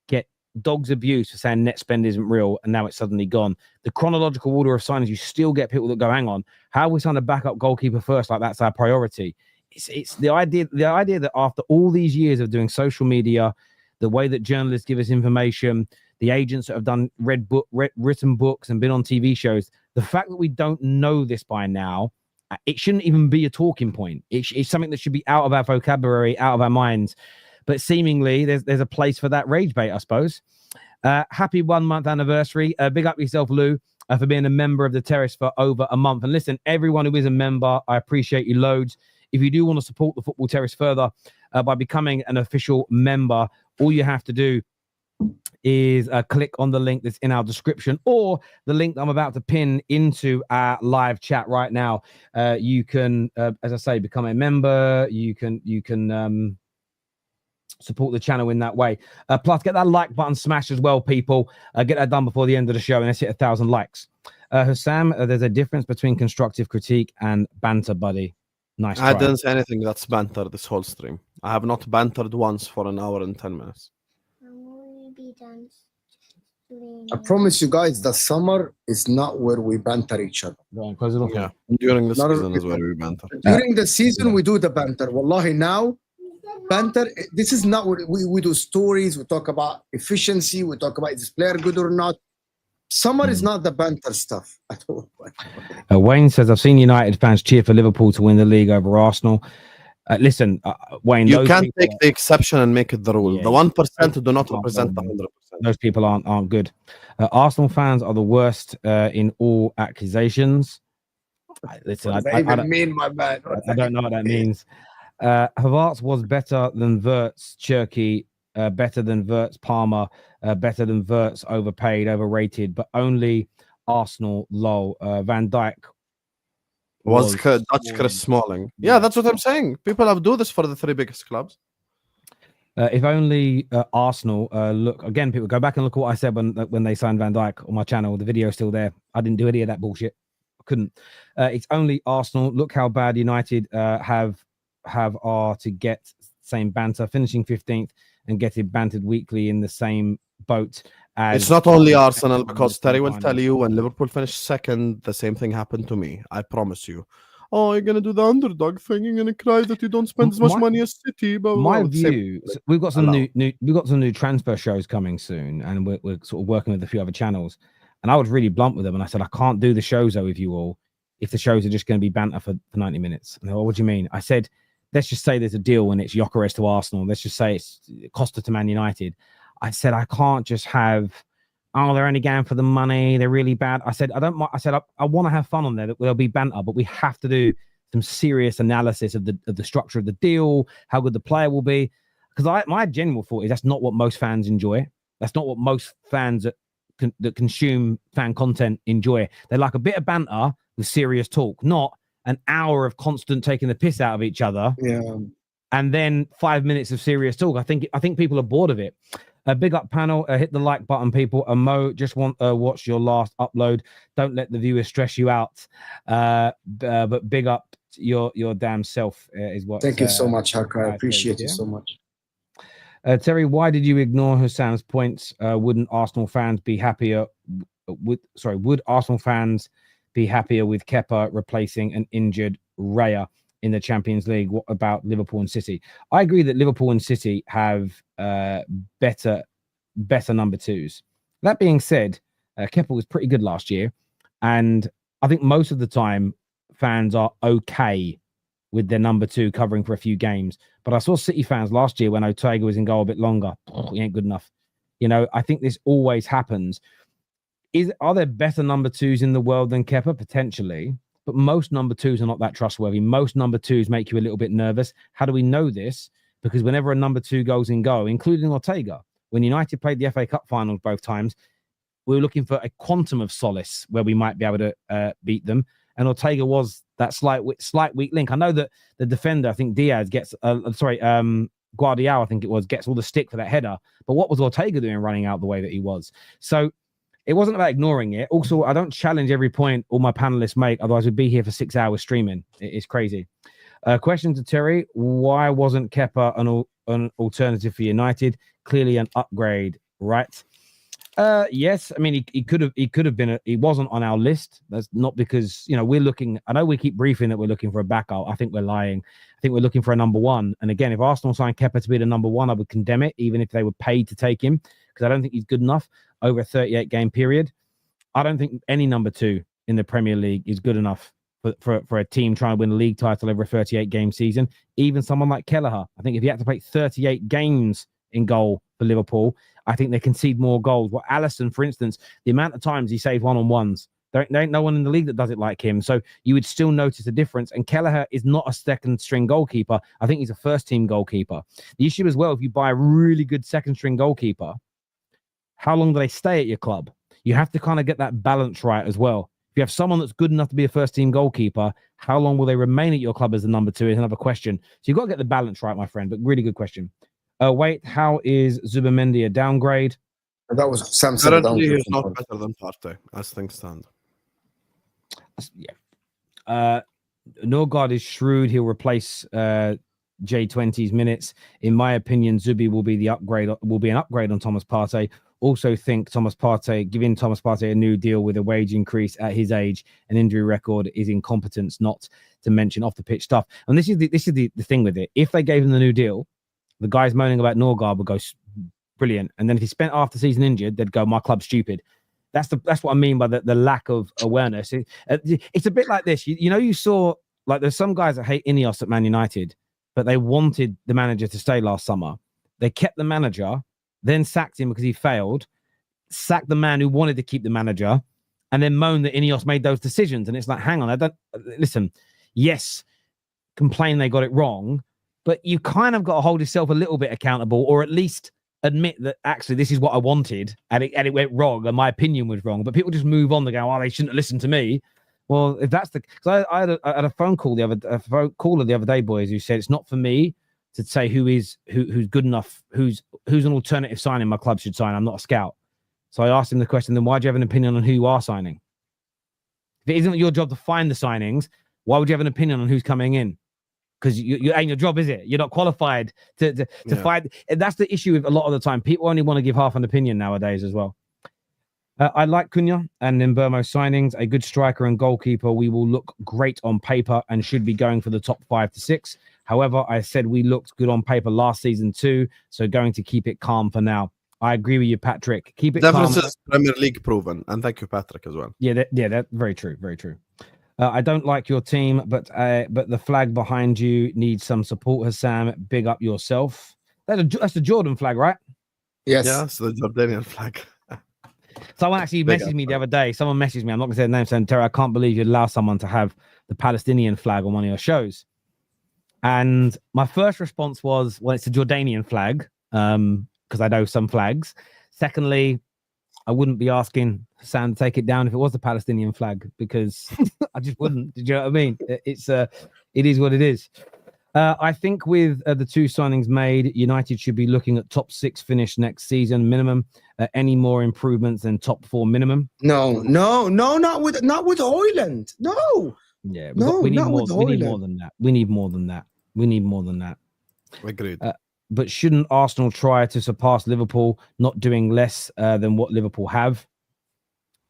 get dog's abuse for saying net spend isn't real, and now it's suddenly gone. The chronological order of signings, you still get people that go, hang on, how are we trying to back up goalkeeper first? Like that's our priority. It's the idea that after all these years of doing social media, the way that journalists give us information, the agents that have done written books and been on TV shows, the fact that we don't know this by now, it shouldn't even be a talking point. It's something that should be out of our vocabulary, out of our minds. But seemingly there's a place for that rage bait, I suppose. Happy 1 month anniversary. Big up yourself, Lou, for being a member of the Terrace for over a month. And listen, everyone who is a member, I appreciate you loads. If you do want to support the Football Terrace further by becoming an official member, all you have to do is click on the link that's in our description, or the link that I'm about to pin into our live chat right now. You can, as I say, become a member. You can support the channel in that way. Plus, get that like button smashed as well, people. Get that done before the end of the show, and let's hit 1,000 likes. Husam, there's a difference between constructive critique and banter, buddy. Nice try. I didn't say anything that's banter this whole stream. I have not bantered once for an hour and 10 minutes. I promise you guys, the summer is not where we banter each other. Yeah, during the season is where we banter. During the season, we do the banter. Wallahi, now, banter, this is not what we do stories. We talk about efficiency. We talk about is this player good or not. Summer is not the banter stuff at all. Wayne says, I've seen United fans cheer for Liverpool to win the league over Arsenal. Listen, Wayne, you can't take the exception and make it the rule. The 1% do not represent the 100%. Those people aren't good. Arsenal fans are the worst in all accusations. Listen, what does that even mean, my man? I don't know what that means. Havertz was better than Wirtz, Cherky, better than Wirtz, Palmer, better than Wirtz, overpaid, overrated, but only Arsenal, lol. Van Dijk was Dutch Chris Smalling. Yeah, that's what I'm saying. People have do this for the 3 biggest clubs. If only Arsenal look again. People go back and look at what I said when they signed Van Dijk on my channel. The video is still there. I didn't do any of that bullshit. I couldn't. It's only Arsenal. Look how bad United are to get same banter, finishing 15th and getting bantered weekly in the same boat. It's not only Arsenal, because Terry will tell you when Liverpool finished second, the same thing happened to me. I promise you. Oh, you're gonna do the underdog thing. You're gonna cry that you don't spend as much money as City. But my view, we've got some new transfer shows coming soon, and we're sort of working with a few other channels. And I was really blunt with them, and I said I can't do the shows though with you all if the shows are just going to be banter for 90 minutes. And they were, what do you mean? I said, let's just say there's a deal and it's Gyökeres to Arsenal. Let's just say it's Costa to Man United. I said I can't just have, oh, they're only going for the money, they're really bad. I said I don't. I said I want to have fun on there. There'll be banter, but we have to do some serious analysis of the structure of the deal, how good the player will be. Because my general thought is that's not what most fans enjoy. That's not what most fans that consume fan content enjoy. They like a bit of banter with serious talk, not an hour of constant taking the piss out of each other. Yeah. And then 5 minutes of serious talk. I think people are bored of it. A big up panel. Hit the like button, people. Mo, just watch your last upload. Don't let the viewers stress you out. But big up your damn self is what. Thank you so much, Haka. I appreciate you so much. Terry, why did you ignore Husam's points? Would Arsenal fans be happier with Kepa replacing an injured Raya in the Champions League? What about Liverpool and City? I agree that Liverpool and City have better number twos. That being said, Kepa was pretty good last year, and I think most of the time fans are okay with their number two covering for a few games. But I saw City fans last year when Ortega was in goal a bit longer. He ain't good enough. You know, I think this always happens. Are there better number twos in the world than Kepa? Potentially. But most number twos are not that trustworthy. Most number twos make you a little bit nervous. How do we know this? Because whenever a number two goes in goal, including Ortega, when United played the FA Cup finals both times, we were looking for a quantum of solace where we might be able to beat them. And Ortega was that slight weak link. I know that the defender, I think Diaz gets, Guardiola, I think it was, gets all the stick for that header. But what was Ortega doing running out the way that he was? So it wasn't about ignoring it. Also, I don't challenge every point all my panelists make. Otherwise, we'd be here for 6 hours streaming. It's crazy. Question to Terry. Why wasn't Kepa an alternative for United? Clearly an upgrade right? Yes, I mean he could have been. He wasn't on our list. That's not because we're looking. I know we keep briefing that we're looking for a backup. I think we're lying. I think we're looking for a number one. And again, if Arsenal signed Kepa to be the number one, I would condemn it, even if they were paid to take him, because I don't think he's good enough over a 38-game period. I don't think any number two in the Premier League is good enough for a team trying to win a league title over a 38-game season. Even someone like Kelleher, I think if he had to play 38 games in goal for Liverpool, I think they concede more goals. Well, Alisson, for instance, the amount of times he saved one-on-ones, there ain't no one in the league that does it like him. So you would still notice a difference. And Kelleher is not a second-string goalkeeper. I think he's a first-team goalkeeper. The issue as well, if you buy a really good second-string goalkeeper, how long do they stay at your club? You have to kind of get that balance right as well. If you have someone that's good enough to be a first-team goalkeeper, how long will they remain at your club as the number two is another question. So you've got to get the balance right, my friend, but really good question. Wait, how is Zubimendi a downgrade? That was Sam. Currently, he's not better than Partey, as things stand. Yeah. Norgaard is shrewd. He'll replace J20's minutes. In my opinion, Zubi will be an upgrade on Thomas Partey. Also think giving Thomas Partey a new deal with a wage increase at his age and injury record is incompetence, not to mention off the pitch stuff. And this is the thing with it. If they gave him the new deal, the guys moaning about Norgaard would go brilliant. And then if he spent half the season injured, they'd go, my club's stupid. That's what I mean by the lack of awareness. It's a bit like this. You saw, like, there's some guys that hate Ineos at Man United, but they wanted the manager to stay last summer. They kept the manager, then sacked him because he failed, sacked the man who wanted to keep the manager, and then moaned that Ineos made those decisions. And it's like, hang on, listen, yes, complain they got it wrong, but you kind of got to hold yourself a little bit accountable, or at least admit that actually this is what I wanted and it went wrong and my opinion was wrong. But people just move on. They go, oh, they shouldn't have listened to me. Well, if that's because I had a phone call the other day, boys, who said it's not for me to say who's good enough, who's an alternative signing my club should sign. I'm not a scout. So I asked him the question, then why do you have an opinion on who you are signing? If it isn't your job to find the signings, why would you have an opinion on who's coming in? Because you ain't your job, is it? You're not qualified to find. And that's the issue with a lot of the time. People only want to give half an opinion nowadays as well. I like Cunha and Mbeumo signings. A good striker and goalkeeper. We will look great on paper and should be going for the top 5 to 6. However, I said we looked good on paper last season too. So going to keep it calm for now. I agree with you, Patrick. Keep it calm. Is Premier League proven. And thank you, Patrick, as well. Yeah, that's very true. Very true. I don't like your team, but the flag behind you needs some support, Husam. Big up yourself. That's the Jordan flag, right? Yes. Yeah, it's the Jordanian flag. Someone actually messaged me the other day. Someone messaged me. I'm not going to say the name, saying, Terry, I can't believe you'd allow someone to have the Palestinian flag on one of your shows. And my first response was, well, it's a Jordanian flag, because I know some flags. Secondly, I wouldn't be asking Sam to take it down if it was a Palestinian flag, because I just wouldn't. Did you know what I mean? It is what it is. I think with the 2 signings made, United should be looking at top 6 finish next season minimum. Any more improvements than top 4 minimum? No, not with Højlund. No. Yeah, we need more than that. We need more than that. Agreed. But shouldn't Arsenal try to surpass Liverpool, not doing less than what Liverpool have?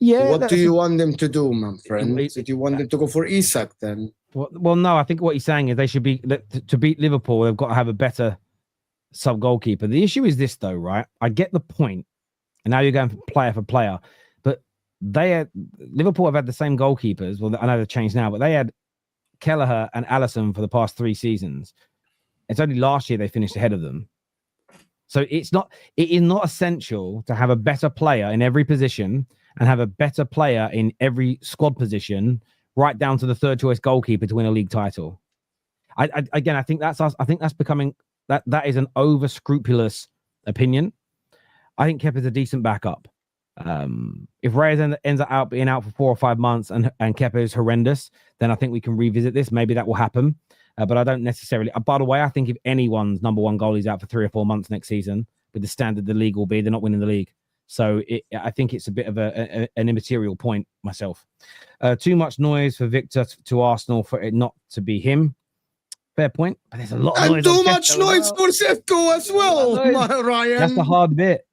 Yeah. What do you want them to do, my friend? Do you want them to go for Isak then? Well, no. I think what he's saying is they should be to beat Liverpool. They've got to have a better sub goalkeeper. The issue is this, though, right? I get the point, and now you're going for player, but Liverpool have had the same goalkeepers. Well, I know they've changed now, but they had Kelleher and Alisson for the past 3 seasons. It's only last year they finished ahead of them. So it is not essential to have a better player in every position and have a better player in every squad position, right down to the 3rd choice goalkeeper to win a league title. I think that's becoming that is an over scrupulous opinion. I think Kepa's a decent backup. If Reyes ends up being out for 4 or 5 months and Kepa is horrendous, then I think we can revisit this. Maybe that will happen. But I don't necessarily. By the way, I think if anyone's number 1 goalie's out for 3 or 4 months next season, with the standard the league will be, they're not winning the league. So I think it's a bit of an immaterial point myself. Too much noise for Victor to Arsenal for it not to be him. Fair point. But there's a lot of noise. And too much noise for Sesko as well, Ryan. That's the hard bit.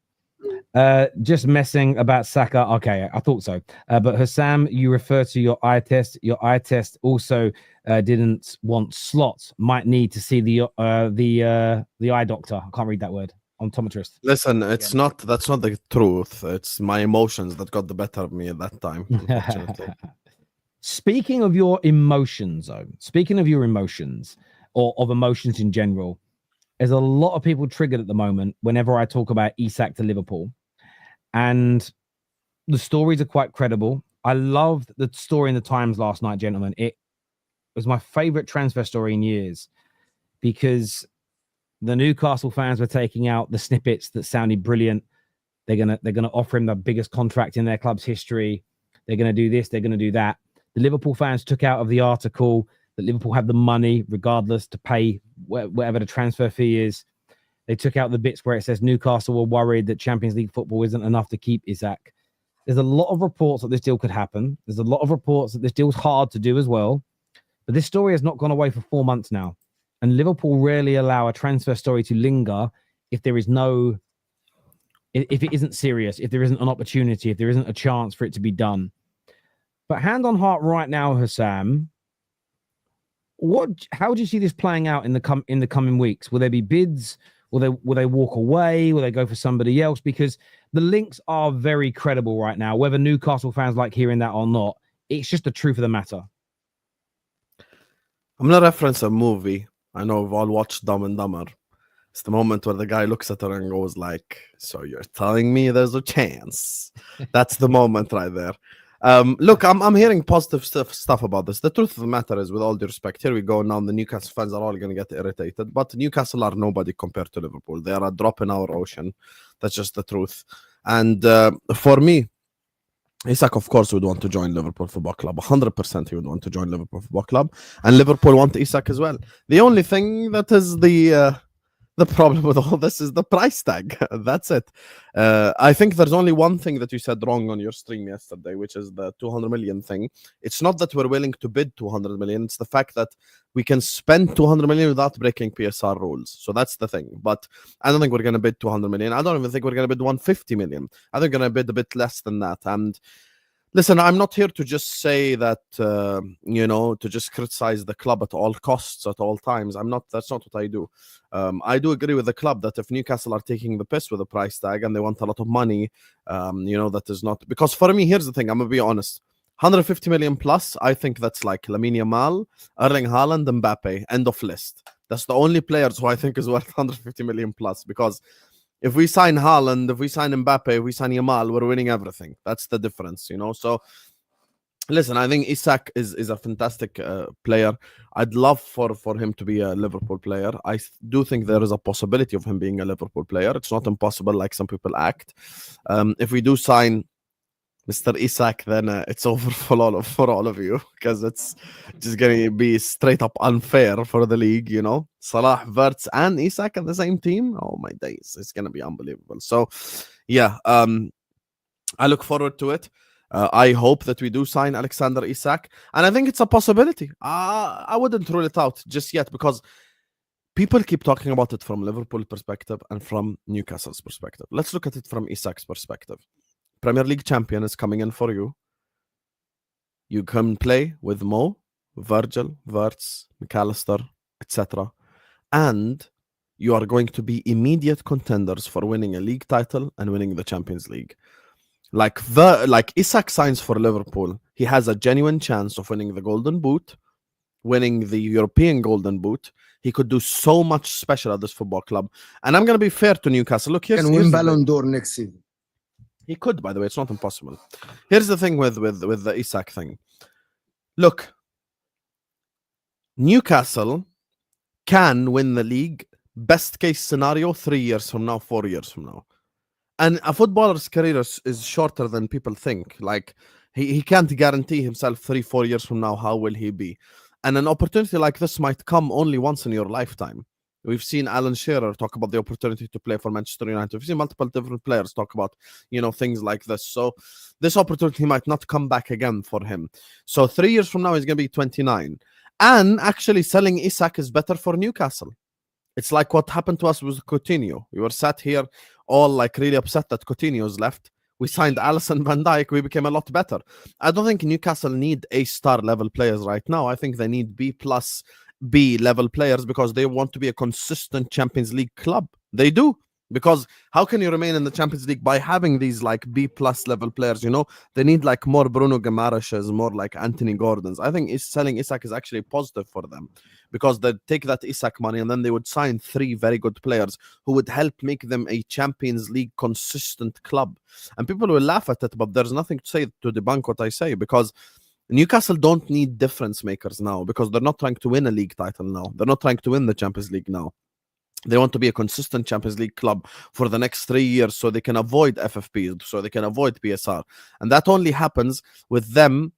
Just messing about Saka. Okay, I thought so. But Husam, you refer to your eye test. Your eye test also didn't want slots. Might need to see the eye doctor. I can't read that word. Optometrist. Listen, that's not the truth. It's my emotions that got the better of me at that time, unfortunately. Speaking of your emotions, though, or of emotions in general, there's a lot of people triggered at the moment whenever I talk about Isak to Liverpool. And the stories are quite credible. I loved the story in the Times last night, gentlemen. It was my favorite transfer story in years because the Newcastle fans were taking out the snippets that sounded brilliant. They're gonna offer him the biggest contract in their club's history. They're gonna do this. They're gonna do that. The Liverpool fans took out of the article that Liverpool have the money, regardless, to pay whatever the transfer fee is. They took out the bits where it says Newcastle were worried that Champions League football isn't enough to keep Isak. There's a lot of reports that this deal could happen. There's a lot of reports that this deal's hard to do as well. But this story has not gone away for 4 months now. And Liverpool rarely allow a transfer story to linger if there is if it isn't serious, if there isn't an opportunity, if there isn't a chance for it to be done. But hand on heart right now, Husam, how do you see this playing out in the coming weeks? Will there be bids? Will they walk away? Will they go for somebody else? Because the links are very credible right now. Whether Newcastle fans like hearing that or not, it's just the truth of the matter. I'm going to reference a movie. I know we've all watched Dumb and Dumber. It's the moment where the guy looks at her and goes like, "So you're telling me there's a chance?" That's the moment right there. Look, I'm hearing positive stuff about this. The truth of the matter is, with all due respect, here we go now. The Newcastle fans are all going to get irritated, but Newcastle are nobody compared to Liverpool. They are a drop in our ocean. That's just the truth. And for me, Isak, of course, would want to join Liverpool Football Club. 100% he would want to join Liverpool Football Club. And Liverpool want Isak as well. The only thing that is the problem with all this is the price tag. That's it. I think there's only one thing that you said wrong on your stream yesterday, which is the 200 million thing. It's not that we're willing to bid 200 million. It's the fact that we can spend 200 million without breaking PSR rules. So that's the thing. But I don't think we're going to bid 200 million. I don't even think we're going to bid 150 million. I think we're going to bid a bit less than that. And listen, I'm not here to just say that, to just criticize the club at all costs, at all times. That's not what I do. I do agree with the club that if Newcastle are taking the piss with the price tag and they want a lot of money, that is not... Because for me, here's the thing, I'm going to be honest. 150 million plus, I think that's like Lamine Yamal, Erling Haaland, Mbappe, end of list. That's the only players who I think is worth 150 million plus, because if we sign Haaland, if we sign Mbappe, if we sign Yamal, we're winning everything. That's the difference, So, listen, I think Isak is a fantastic player. I'd love for him to be a Liverpool player. I do think there is a possibility of him being a Liverpool player. It's not impossible like some people act. If we do sign Mr. Isak, then it's over for all of you, because it's just going to be straight up unfair for the league, Salah, Wirtz, and Isak at the same team. Oh my days, it's going to be unbelievable. So, yeah, I look forward to it. I hope that we do sign Alexander Isak, and I think it's a possibility. I wouldn't rule it out just yet, because people keep talking about it from Liverpool perspective and from Newcastle's perspective. Let's look at it from Isak's perspective. Premier League champion is coming in for you. You can play with Mo, Virgil, Wirtz, McAllister, etc. And you are going to be immediate contenders for winning a league title and winning the Champions League. Like Isak signs for Liverpool, he has a genuine chance of winning the Golden Boot, winning the European Golden Boot. He could do so much special at this football club. And I'm going to be fair to Newcastle. Look, here's win Ballon d'Or next season. He could, by the way. It's not impossible. Here's the thing with the Isak thing. Look, Newcastle can win the league, best case scenario, 3 years from now, 4 years from now. And a footballer's career is shorter than people think. Like, he can't guarantee himself 3-4 years from now how will he be. And an opportunity like this might come only once in your lifetime. We've seen Alan Shearer talk about the opportunity to play for Manchester United. We've seen multiple different players talk about, things like this. So this opportunity might not come back again for him. So 3 years from now, he's going to be 29. And actually selling Isak is better for Newcastle. It's like what happened to us with Coutinho. We were sat here all like really upset that Coutinho's left. We signed Alisson, Van Dijk. We became a lot better. I don't think Newcastle need A-star level players right now. I think they need B+ B level players because they want to be a consistent Champions League club. They do. Because how can you remain in the Champions League by having these like B+ level players? You know, they need like more Bruno Guimaraes, more like Anthony Gordons. I think selling Isak is actually positive for them because they take that Isak money and then they would sign 3 very good players who would help make them a Champions League consistent club. And people will laugh at it, but there's nothing to say to debunk what I say because Newcastle don't need difference makers now because they're not trying to win a league title now. They're not trying to win the Champions League now. They want to be a consistent Champions League club for the next 3 years so they can avoid FFP, so they can avoid PSR. And that only happens with them.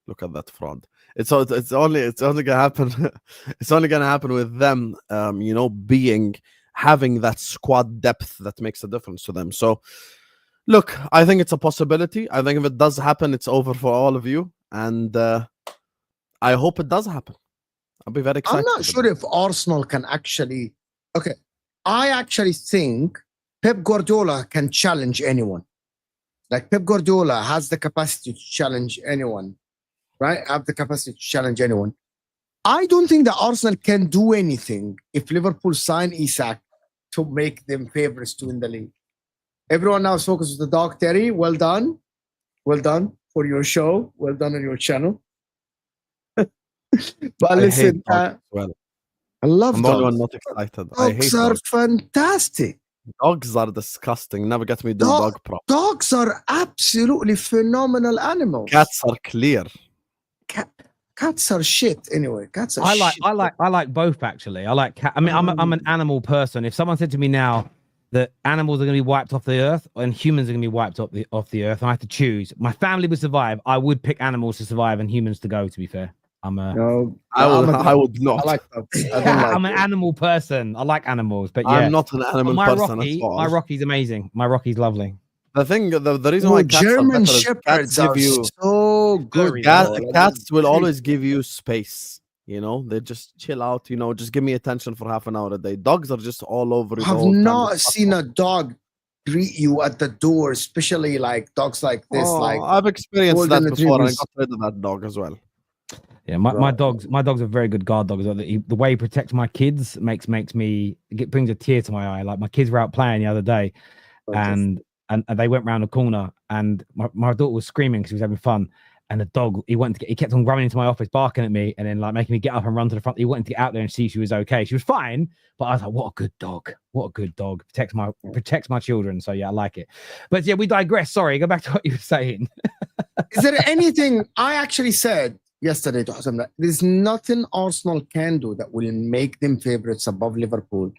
Look at that fraud. It's only gonna happen. It's only gonna happen with them, you know, having that squad depth that makes a difference to them. So look, I think it's a possibility. I think if it does happen, it's over for all of you. And I hope it does happen. I'll be very excited. I'm not sure if Arsenal can actually. Okay, I actually think Pep Guardiola can challenge anyone. Like Pep Guardiola has the capacity to challenge anyone, right? Have the capacity to challenge anyone. I don't think that Arsenal can do anything if Liverpool sign Isak to make them favorites to win the league. Everyone now is focused on the dog, Terry. Well done for your show. Well done on your channel. But listen, I love I'm dogs. the only one not excited. Dogs I hate are dogs. fantastic. Dogs are disgusting. Never get me doing dog prop. Dogs are absolutely phenomenal animals. Cats are clear. Cats are shit anyway. Cats are shit. I like both actually. I like cat. I mean, I'm an animal person. If someone said to me now that animals are going to be wiped off the earth and humans are going to be wiped off the earth, and I have to choose, my family would survive. I would pick animals to survive and humans to go. To be fair. I would not. I like dogs. I'm an animal person. I like animals, but yeah, I'm not an animal person at all. My Rocky's amazing. My Rocky's lovely. The thing, the reason why cats German are shepherds better are is cats so good. Cats will always give you space. You know, they just chill out. You know, just give me attention for half an hour a day. Dogs are just all over. I have not seen a dog greet you at the door, especially like dogs like this. I've experienced that before, and I got rid of that dog as well. Yeah, my dog's a very good guard dog. The way he protects my kids brings a tear to my eye. Like my kids were out playing the other day, and they went round the corner, and my daughter was screaming because she was having fun. And the dog, he kept on running into my office, barking at me, and then like making me get up and run to the front. He wanted to get out there and see if she was okay. She was fine, but I was like, "What a good dog! What a good dog! Protects my children." So yeah, I like it. But yeah, we digress. Sorry, go back to what you were saying. Is there anything I actually said yesterday to Husam that there's nothing Arsenal can do that will make them favorites above Liverpool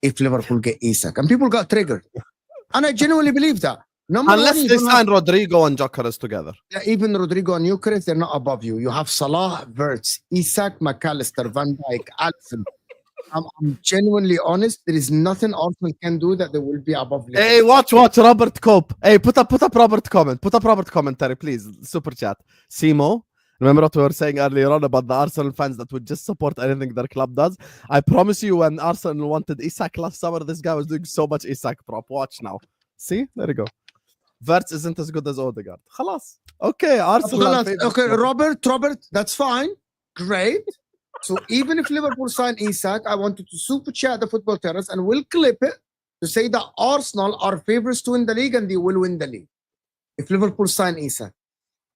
if Liverpool get Isak? And people got triggered, and I genuinely believe that. Unless they sign Rodrigo and Gyökeres together. Yeah, even Rodrigo and Gyökeres, they're not above you. You have Salah, Wirtz, Isak, McAllister, Van Dijk, Alisson. I'm genuinely honest. There is nothing Arsenal can do that they will be above Liverpool. Hey, watch Robert Cope. Hey, put up Robert comment. Put up Robert commentary, please. Super chat. Simo. Remember what we were saying earlier on about the Arsenal fans that would just support anything their club does? I promise you, when Arsenal wanted Isak last summer, this guy was doing so much Isak prop. Watch now. See? There you go. Wirtz isn't as good as Odegaard. Khalas. Okay, Arsenal. Okay, Robert, that's fine. Great. So even if Liverpool sign Isak, I wanted to super chat the Football Terrace and we'll clip it to say that Arsenal are favorites to win the league and they will win the league. If Liverpool sign Isak.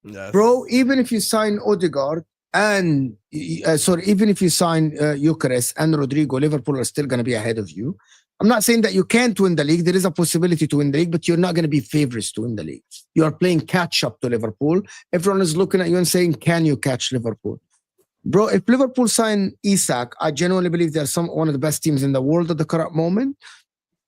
Yes. Bro, even if you sign Odegaard and even if you sign Gyökeres and Rodrigo, Liverpool are still going to be ahead of you. I'm not saying that you can't win the league. There is a possibility to win the league, but you're not going to be favorites to win the league. You are playing catch up to Liverpool. Everyone is looking at you and saying, can you catch Liverpool? Bro, if Liverpool sign Isak, I genuinely believe they're one of the best teams in the world at the current moment,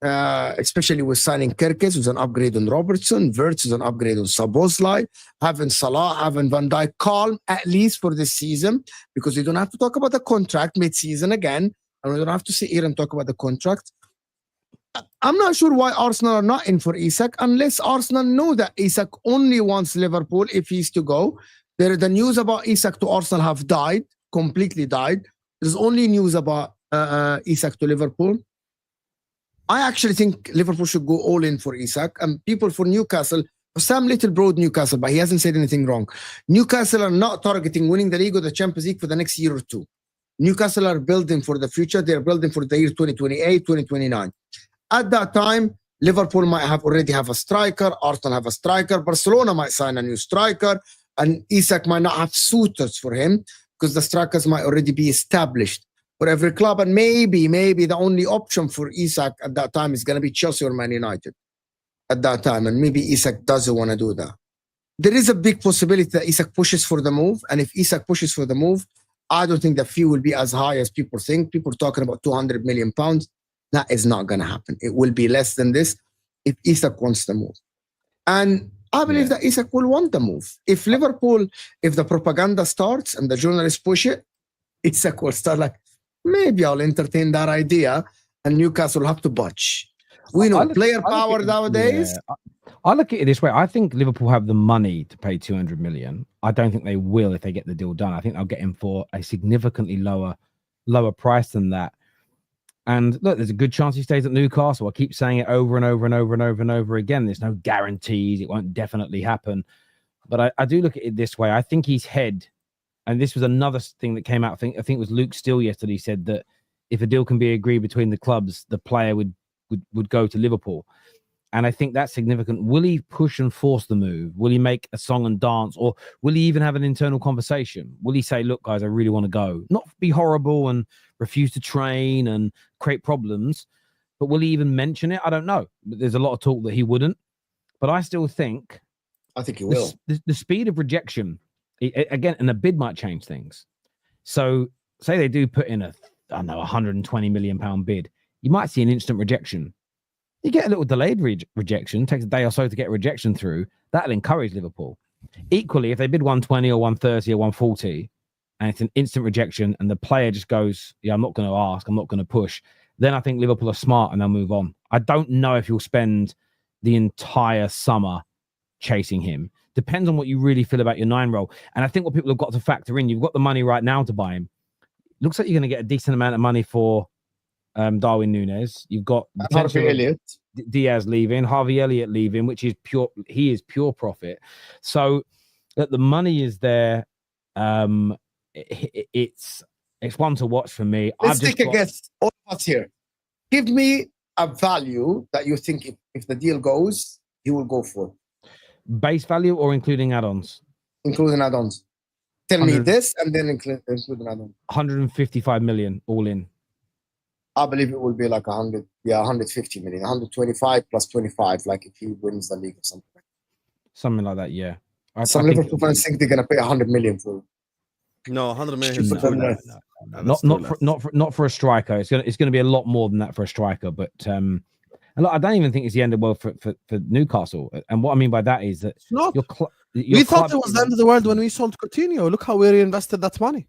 especially with signing Gyökeres, who's an upgrade on Robertson, Wirtz is an upgrade on Szoboszlai, having Salah, having Van Dijk calm, at least for this season, because we don't have to talk about the contract mid-season again, and we don't have to sit here and talk about the contract. I'm not sure why Arsenal are not in for Isak, unless Arsenal know that Isak only wants Liverpool if he's to go. The news about Isak to Arsenal have died, completely died. There's only news about Isak to Liverpool. I actually think Liverpool should go all in for Isak. And people for Newcastle, Sam Little broad Newcastle, but he hasn't said anything wrong. Newcastle are not targeting winning the league or the Champions League for the next year or two. Newcastle are building for the future. They're building for the year 2028, 2029. At that time, Liverpool might already have a striker. Arsenal have a striker. Barcelona might sign a new striker. And Isak might not have suitors for him because the strikers might already be established for every club. And maybe the only option for Isak at that time is going to be Chelsea or Man United at that time. And maybe Isak doesn't want to do that. There is a big possibility that Isak pushes for the move. And if Isak pushes for the move, I don't think the fee will be as high as people think. People are talking about £200 million. That is not going to happen. It will be less than this if Isak wants the move. And I believe that Isak will want the move. If the propaganda starts and the journalists push it, Isak will start like, maybe I'll entertain that idea, and Newcastle will have to budge. We know player power nowadays. Yeah. I look at it this way. I think Liverpool have the money to pay 200 million. I don't think they will if they get the deal done. I think they'll get him for a significantly lower price than that. And look, there's a good chance he stays at Newcastle. I keep saying it over and over and over and over and over again. There's no guarantees. It won't definitely happen. But I do look at it this way. I think his head, and this was another thing that came out. I think it was Luke Steele yesterday said that if a deal can be agreed between the clubs, the player would go to Liverpool. And I think that's significant. Will he push and force the move? Will he make a song and dance? Or will he even have an internal conversation? Will he say, look, guys, I really want to go? Not be horrible and refuse to train and create problems. But will he even mention it? I don't know. There's a lot of talk that he wouldn't. But I still think... I think he will. The speed of rejection, again, and a bid might change things. So say they do put in a £120 million bid. You might see an instant rejection. You get a little delayed rejection, takes a day or so to get a rejection through. That'll encourage Liverpool. Equally, if they bid 120 or 130 or 140 and it's an instant rejection and the player just goes, yeah, I'm not going to ask, I'm not going to push, then I think Liverpool are smart and they'll move on. I don't know if you'll spend the entire summer chasing him. Depends on what you really feel about your 9-year-old. And I think what people have got to factor in, you've got the money right now to buy him. Looks like you're going to get a decent amount of money for Darwin Núñez. You've got Harvey Elliott, Diaz leaving, Harvey Elliott leaving, which is pure profit. So that the money is there. It's one to watch for me. Let's take a guess, all of us here. Give me a value that you think if the deal goes, you will go for. Base value or including add-ons? Including add-ons. Tell me this and then including add-ons. 155 million all in. I believe it will be like 150 million, 125 plus 25, like if he wins the league or something. Something like that, yeah. Some Liverpool fans think they're going to pay 100 million for it. No, 100 million is too less. Not for a striker. It's going to be a lot more than that for a striker. But and look, I don't even think it's the end of the world for Newcastle. And what I mean by that is that it's not. We thought it was the end of the world when we sold Coutinho. Look how we reinvested that money.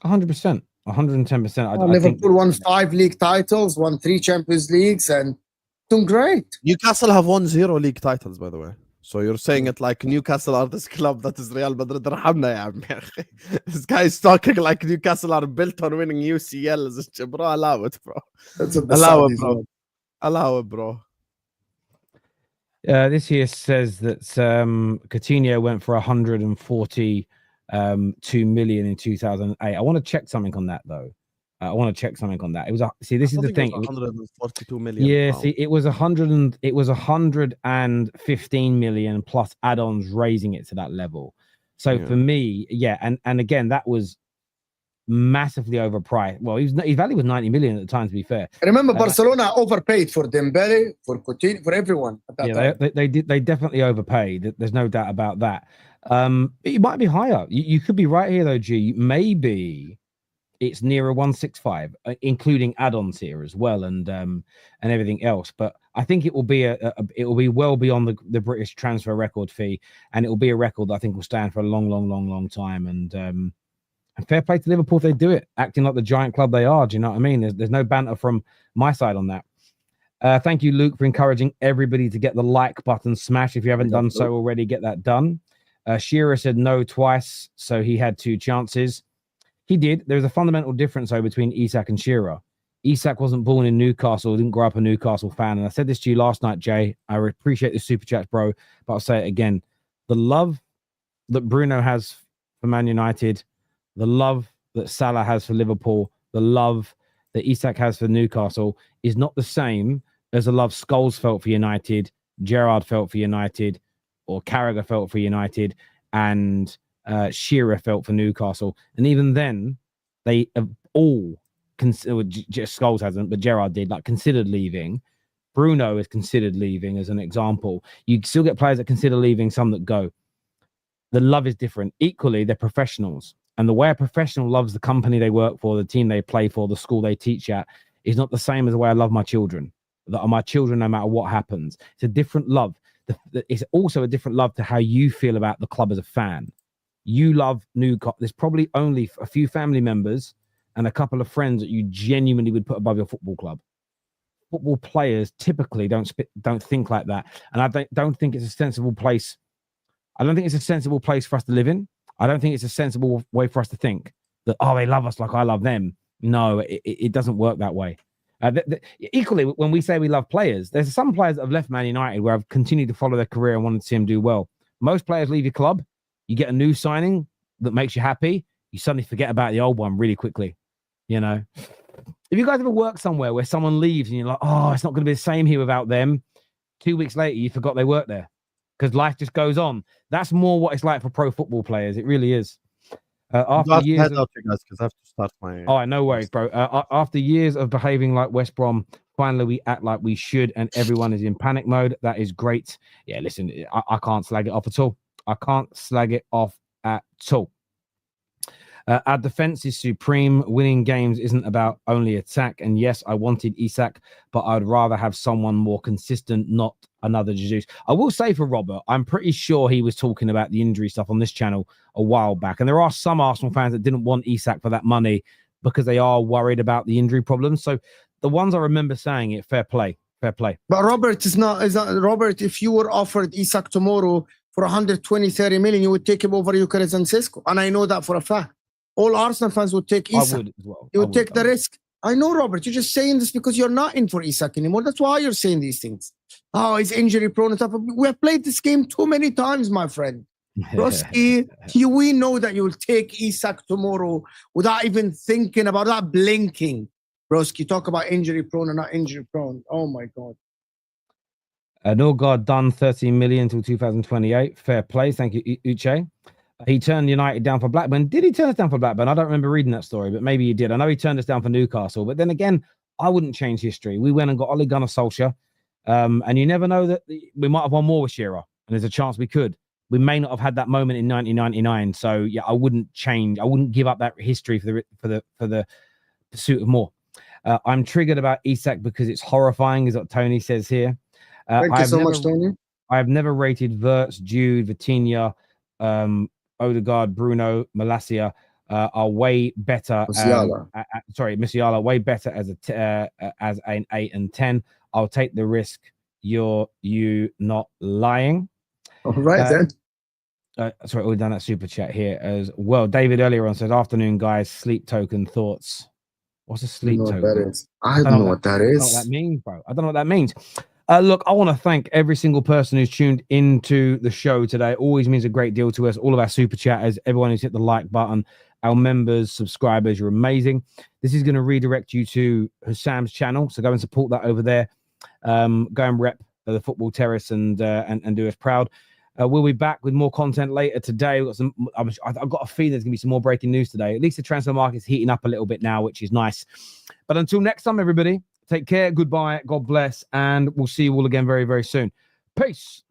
100%. 110%. Liverpool won 5 league titles, won 3 Champions Leagues, and doing great. Newcastle have won 0 league titles, by the way. So you're saying it like Newcastle are this club that is Real Madrid. This guy is talking like Newcastle are built on winning UCL. Bro, allow it, bro. Allow it, bro. This here says that Coutinho went for 142 million in 2008. I want to check something on that though. It was this is the thing. 142 million. Yeah, see, it was 115 million plus add-ons, raising it to that level. So for me, and again, that was massively overpriced. Well, his value was 90 million at the time, to be fair. Remember, Barcelona overpaid for Dembele, for Coutinho, for everyone. They definitely overpaid. There's no doubt about that. It might be higher. You could be right here though, G. Maybe it's nearer 165, including add-ons here as well, and everything else. But I think it will be it will be well beyond the British transfer record fee, and it will be a record that I think will stand for a long time. And fair play to Liverpool if they do it, acting like the giant club they are. Do you know what I mean? There's no banter from my side on that. Thank you, Luke, for encouraging everybody to get the like button smash. If you haven't done so already, get that done. Shearer said no twice, so he had 2 chances. He did. There's a fundamental difference though between Isak and Shearer. Isak wasn't born in Newcastle, didn't grow up a Newcastle fan. And I said this to you last night, Jay. I appreciate the super chats, bro. But I'll say it again. The love that Bruno has for Man United, the love that Salah has for Liverpool, the love that Isak has for Newcastle is not the same as the love Scholes felt for United, Gerrard felt for United, or Carragher felt for United, and Shearer felt for Newcastle. And even then, they have all Scholes hasn't, but Gerrard did, like, considered leaving. Bruno is considered leaving as an example. You still get players that consider leaving, some that go. The love is different. Equally, they're professionals. And the way a professional loves the company they work for, the team they play for, the school they teach at, is not the same as the way I love my children. That are my children no matter what happens. It's a different love. It's also a different love to how you feel about the club as a fan. You love Newcastle. There's probably only a few family members and a couple of friends that you genuinely would put above your football club. Football players typically don't think like that. And I don't think it's a sensible place. I don't think it's a sensible place for us to live in. I don't think it's a sensible way for us to think that, oh, they love us like I love them. No, it doesn't work that way. Equally, when we say we love players, there's some players that have left Man United where I've continued to follow their career and wanted to see them do well. Most players leave your club, you get a new signing that makes you happy, you suddenly forget about the old one really quickly. You know, if you guys ever work somewhere where someone leaves and you're like, oh, it's not going to be the same here without them, 2 weeks later, you forgot they worked there because life just goes on. That's more what it's like for pro football players. It really is. After years of... you guys, because I have to start my... Oh, no worries, bro. After years of behaving like West Brom, finally we act like we should and everyone is in panic mode. That is great. Yeah, listen, I can't slag it off at all. I can't slag it off at all. Our defense is supreme. Winning games isn't about only attack. And yes, I wanted Isak, but I'd rather have someone more consistent, not another Jesus. I will say for Robert, I'm pretty sure he was talking about the injury stuff on this channel a while back. And there are some Arsenal fans that didn't want Isak for that money because they are worried about the injury problems. So the ones I remember saying it, fair play. But Robert is not Robert, if you were offered Isak tomorrow for 120, 30 million, you would take him over Gyökeres and Sesko. And I know that for a fact. All Arsenal fans would take Isak. I would as well. You would take the risk. I know, Robert. You're just saying this because you're not in for Isak anymore. That's why you're saying these things. Oh, he's injury prone and stuff. We have played this game too many times, my friend. Broski, we know that you will take Isak tomorrow without even thinking about that, blinking. Broski, talk about injury prone and not injury prone. Oh my God. Norgaard done 13 million till 2028. Fair play. Thank you, Uche. He turned United down for Blackburn. Did he turn us down for Blackburn? I don't remember reading that story, but maybe he did. I know he turned us down for Newcastle. But then again, I wouldn't change history. We went and got Ole Gunnar Solskjaer. And you never know that we might have won more with Shearer. And there's a chance we could. We may not have had that moment in 1999. So, yeah, I wouldn't change. I wouldn't give up that history for the pursuit of more. I'm triggered about Isak because it's horrifying, is what Tony says here. Thank you so much, Tony. I have never rated Wirtz, Jude, Vitinha, Odegaard, Bruno, Malacia are way better. Musiala way better as an 8 and 10. I'll take the risk. You not lying. All right then. Sorry, we've done that super chat here as well. David earlier on says, "Afternoon, guys. Sleep token thoughts." What's a sleep token? That is. I don't know what that is. I don't know what that means, bro. I don't know what that means. Look, I want to thank every single person who's tuned into the show today. It always means a great deal to us. All of our super chatters, everyone who's hit the like button, our members, subscribers, you're amazing. This is going to redirect you to Husam's channel, so go and support that over there. Go and rep the Football Terrace and do us proud. We'll be back with more content later today. I've got a feeling there's going to be some more breaking news today. At least the transfer market's heating up a little bit now, which is nice. But until next time, everybody. Take care. Goodbye. God bless. And we'll see you all again very, very soon. Peace.